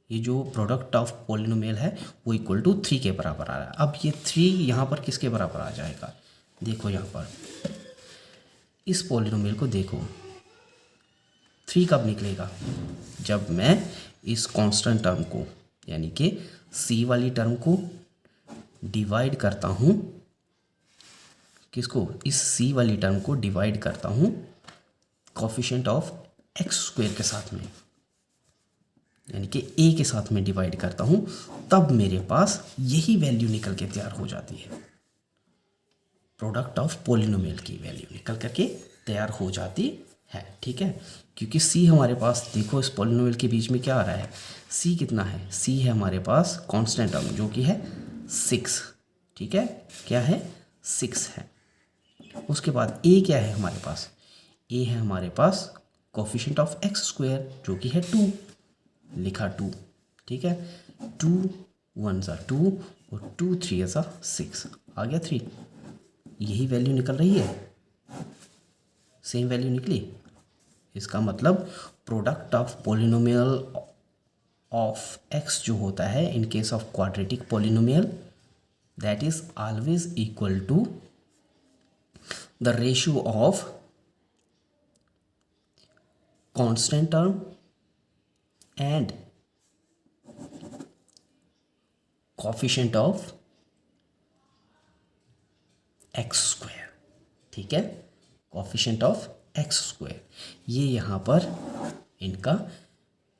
ये जो प्रोडक्ट ऑफ पॉलिनोमियल है वो इक्वल टू 3 के बराबर आ रहा है। अब ये 3 यहाँ पर किसके बराबर आ जाएगा, देखो यहाँ पर इस पॉलिनोमियल को देखो, 3 कब निकलेगा, जब मैं इस कांस्टेंट टर्म को यानी कि c वाली टर्म को डिवाइड करता हूँ, किसको, इस c वाली टर्म को डिवाइड करता हूँ कोफिशिएंट ऑफ एक्स स्क्वायर के साथ में, यानी कि a के साथ में डिवाइड करता हूँ, तब मेरे पास यही वैल्यू निकल के तैयार हो जाती है, प्रोडक्ट ऑफ पॉलिनोमियल की वैल्यू निकल करके तैयार हो जाती है। ठीक है, क्योंकि c हमारे पास देखो इस पॉलिनोमियल के बीच में क्या आ रहा है, c कितना है, c है हमारे पास कांस्टेंट टर्म जो कि है 6। ठीक है, क्या है, 6 है। उसके बाद a क्या है हमारे पास, a है हमारे पास कोफिशिएंट ऑफ एक्स स्क्वायर जो कि है 2, लिखा 2। ठीक है, 2 1 ज़ा 2 और 2 3 ज़ा 6, आ गया 3। यही वैल्यू निकल रही है, सेम वैल्यू निकली। इसका मतलब product of polynomial of x जो होता है in case of quadratic polynomial, that is always equal to the ratio of constant term and coefficient of x square. ठीक है, कोफिशिएंट ऑफ एक्स स्क्वायर, ये यहाँ पर इनका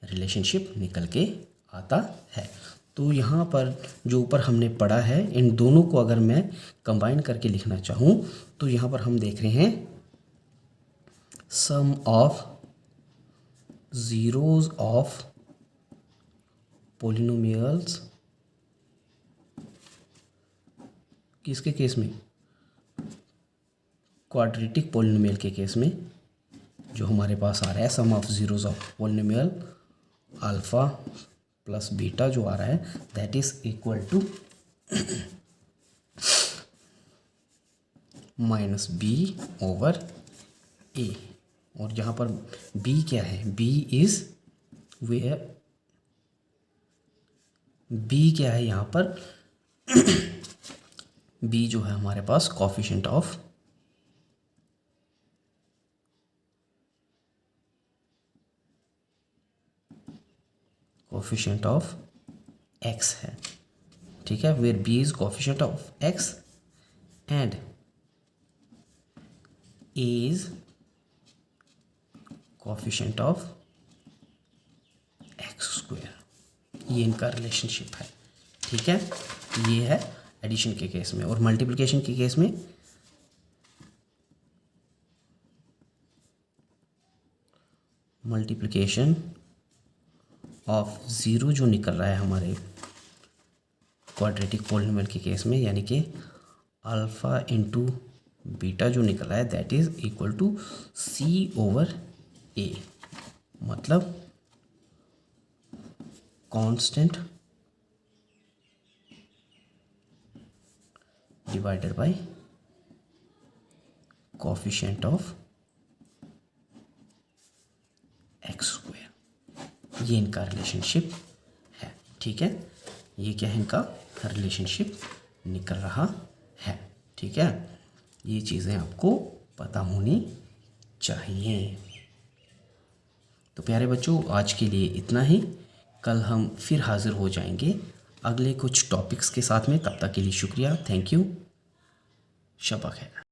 रिलेशनशिप निकल के आता है। तो यहाँ पर जो ऊपर हमने पढ़ा है, इन दोनों को अगर मैं कंबाइन करके लिखना चाहूँ तो यहाँ पर हम देख रहे हैं sum of zeros of polynomials, किसके केस में, क्वाड्रेटिक पॉलिनोमियल के केस में जो हमारे पास आ रहा है sum of zeros of polynomial alpha plus beta जो आ रहा है, that is equal to minus B over A. और यहाँ पर b क्या है, b इज़ वेयर, b क्या है यहाँ पर b जो है हमारे पास कोफिशिएंट ऑफ x है। ठीक है, where b is coefficient of x and a is coefficient of x square, ये इनका रिलेशनशिप है। ठीक है, ये है एडिशन के केस में। और मल्टीप्लिकेशन के केस में मल्टीप्लिकेशन ऑफ ज़ीरो जो निकल रहा है हमारे क्वाड्रेटिक पॉलिनोमियल के केस में, यानी कि अल्फ़ा इंटू बीटा जो निकल रहा है, that is equal to C over A, मतलब constant divided by coefficient of x square, ये इनका रिलेशनशिप है। ठीक है, ये क्या है, इनका रिलेशनशिप निकल रहा है। ठीक है, ये चीज़ें आपको पता होनी चाहिए। तो प्यारे बच्चों, आज के लिए इतना ही। कल हम फिर हाज़िर हो जाएंगे अगले कुछ टॉपिक्स के साथ में। तब तक के लिए शुक्रिया, थैंक यू, शब ख़ैर।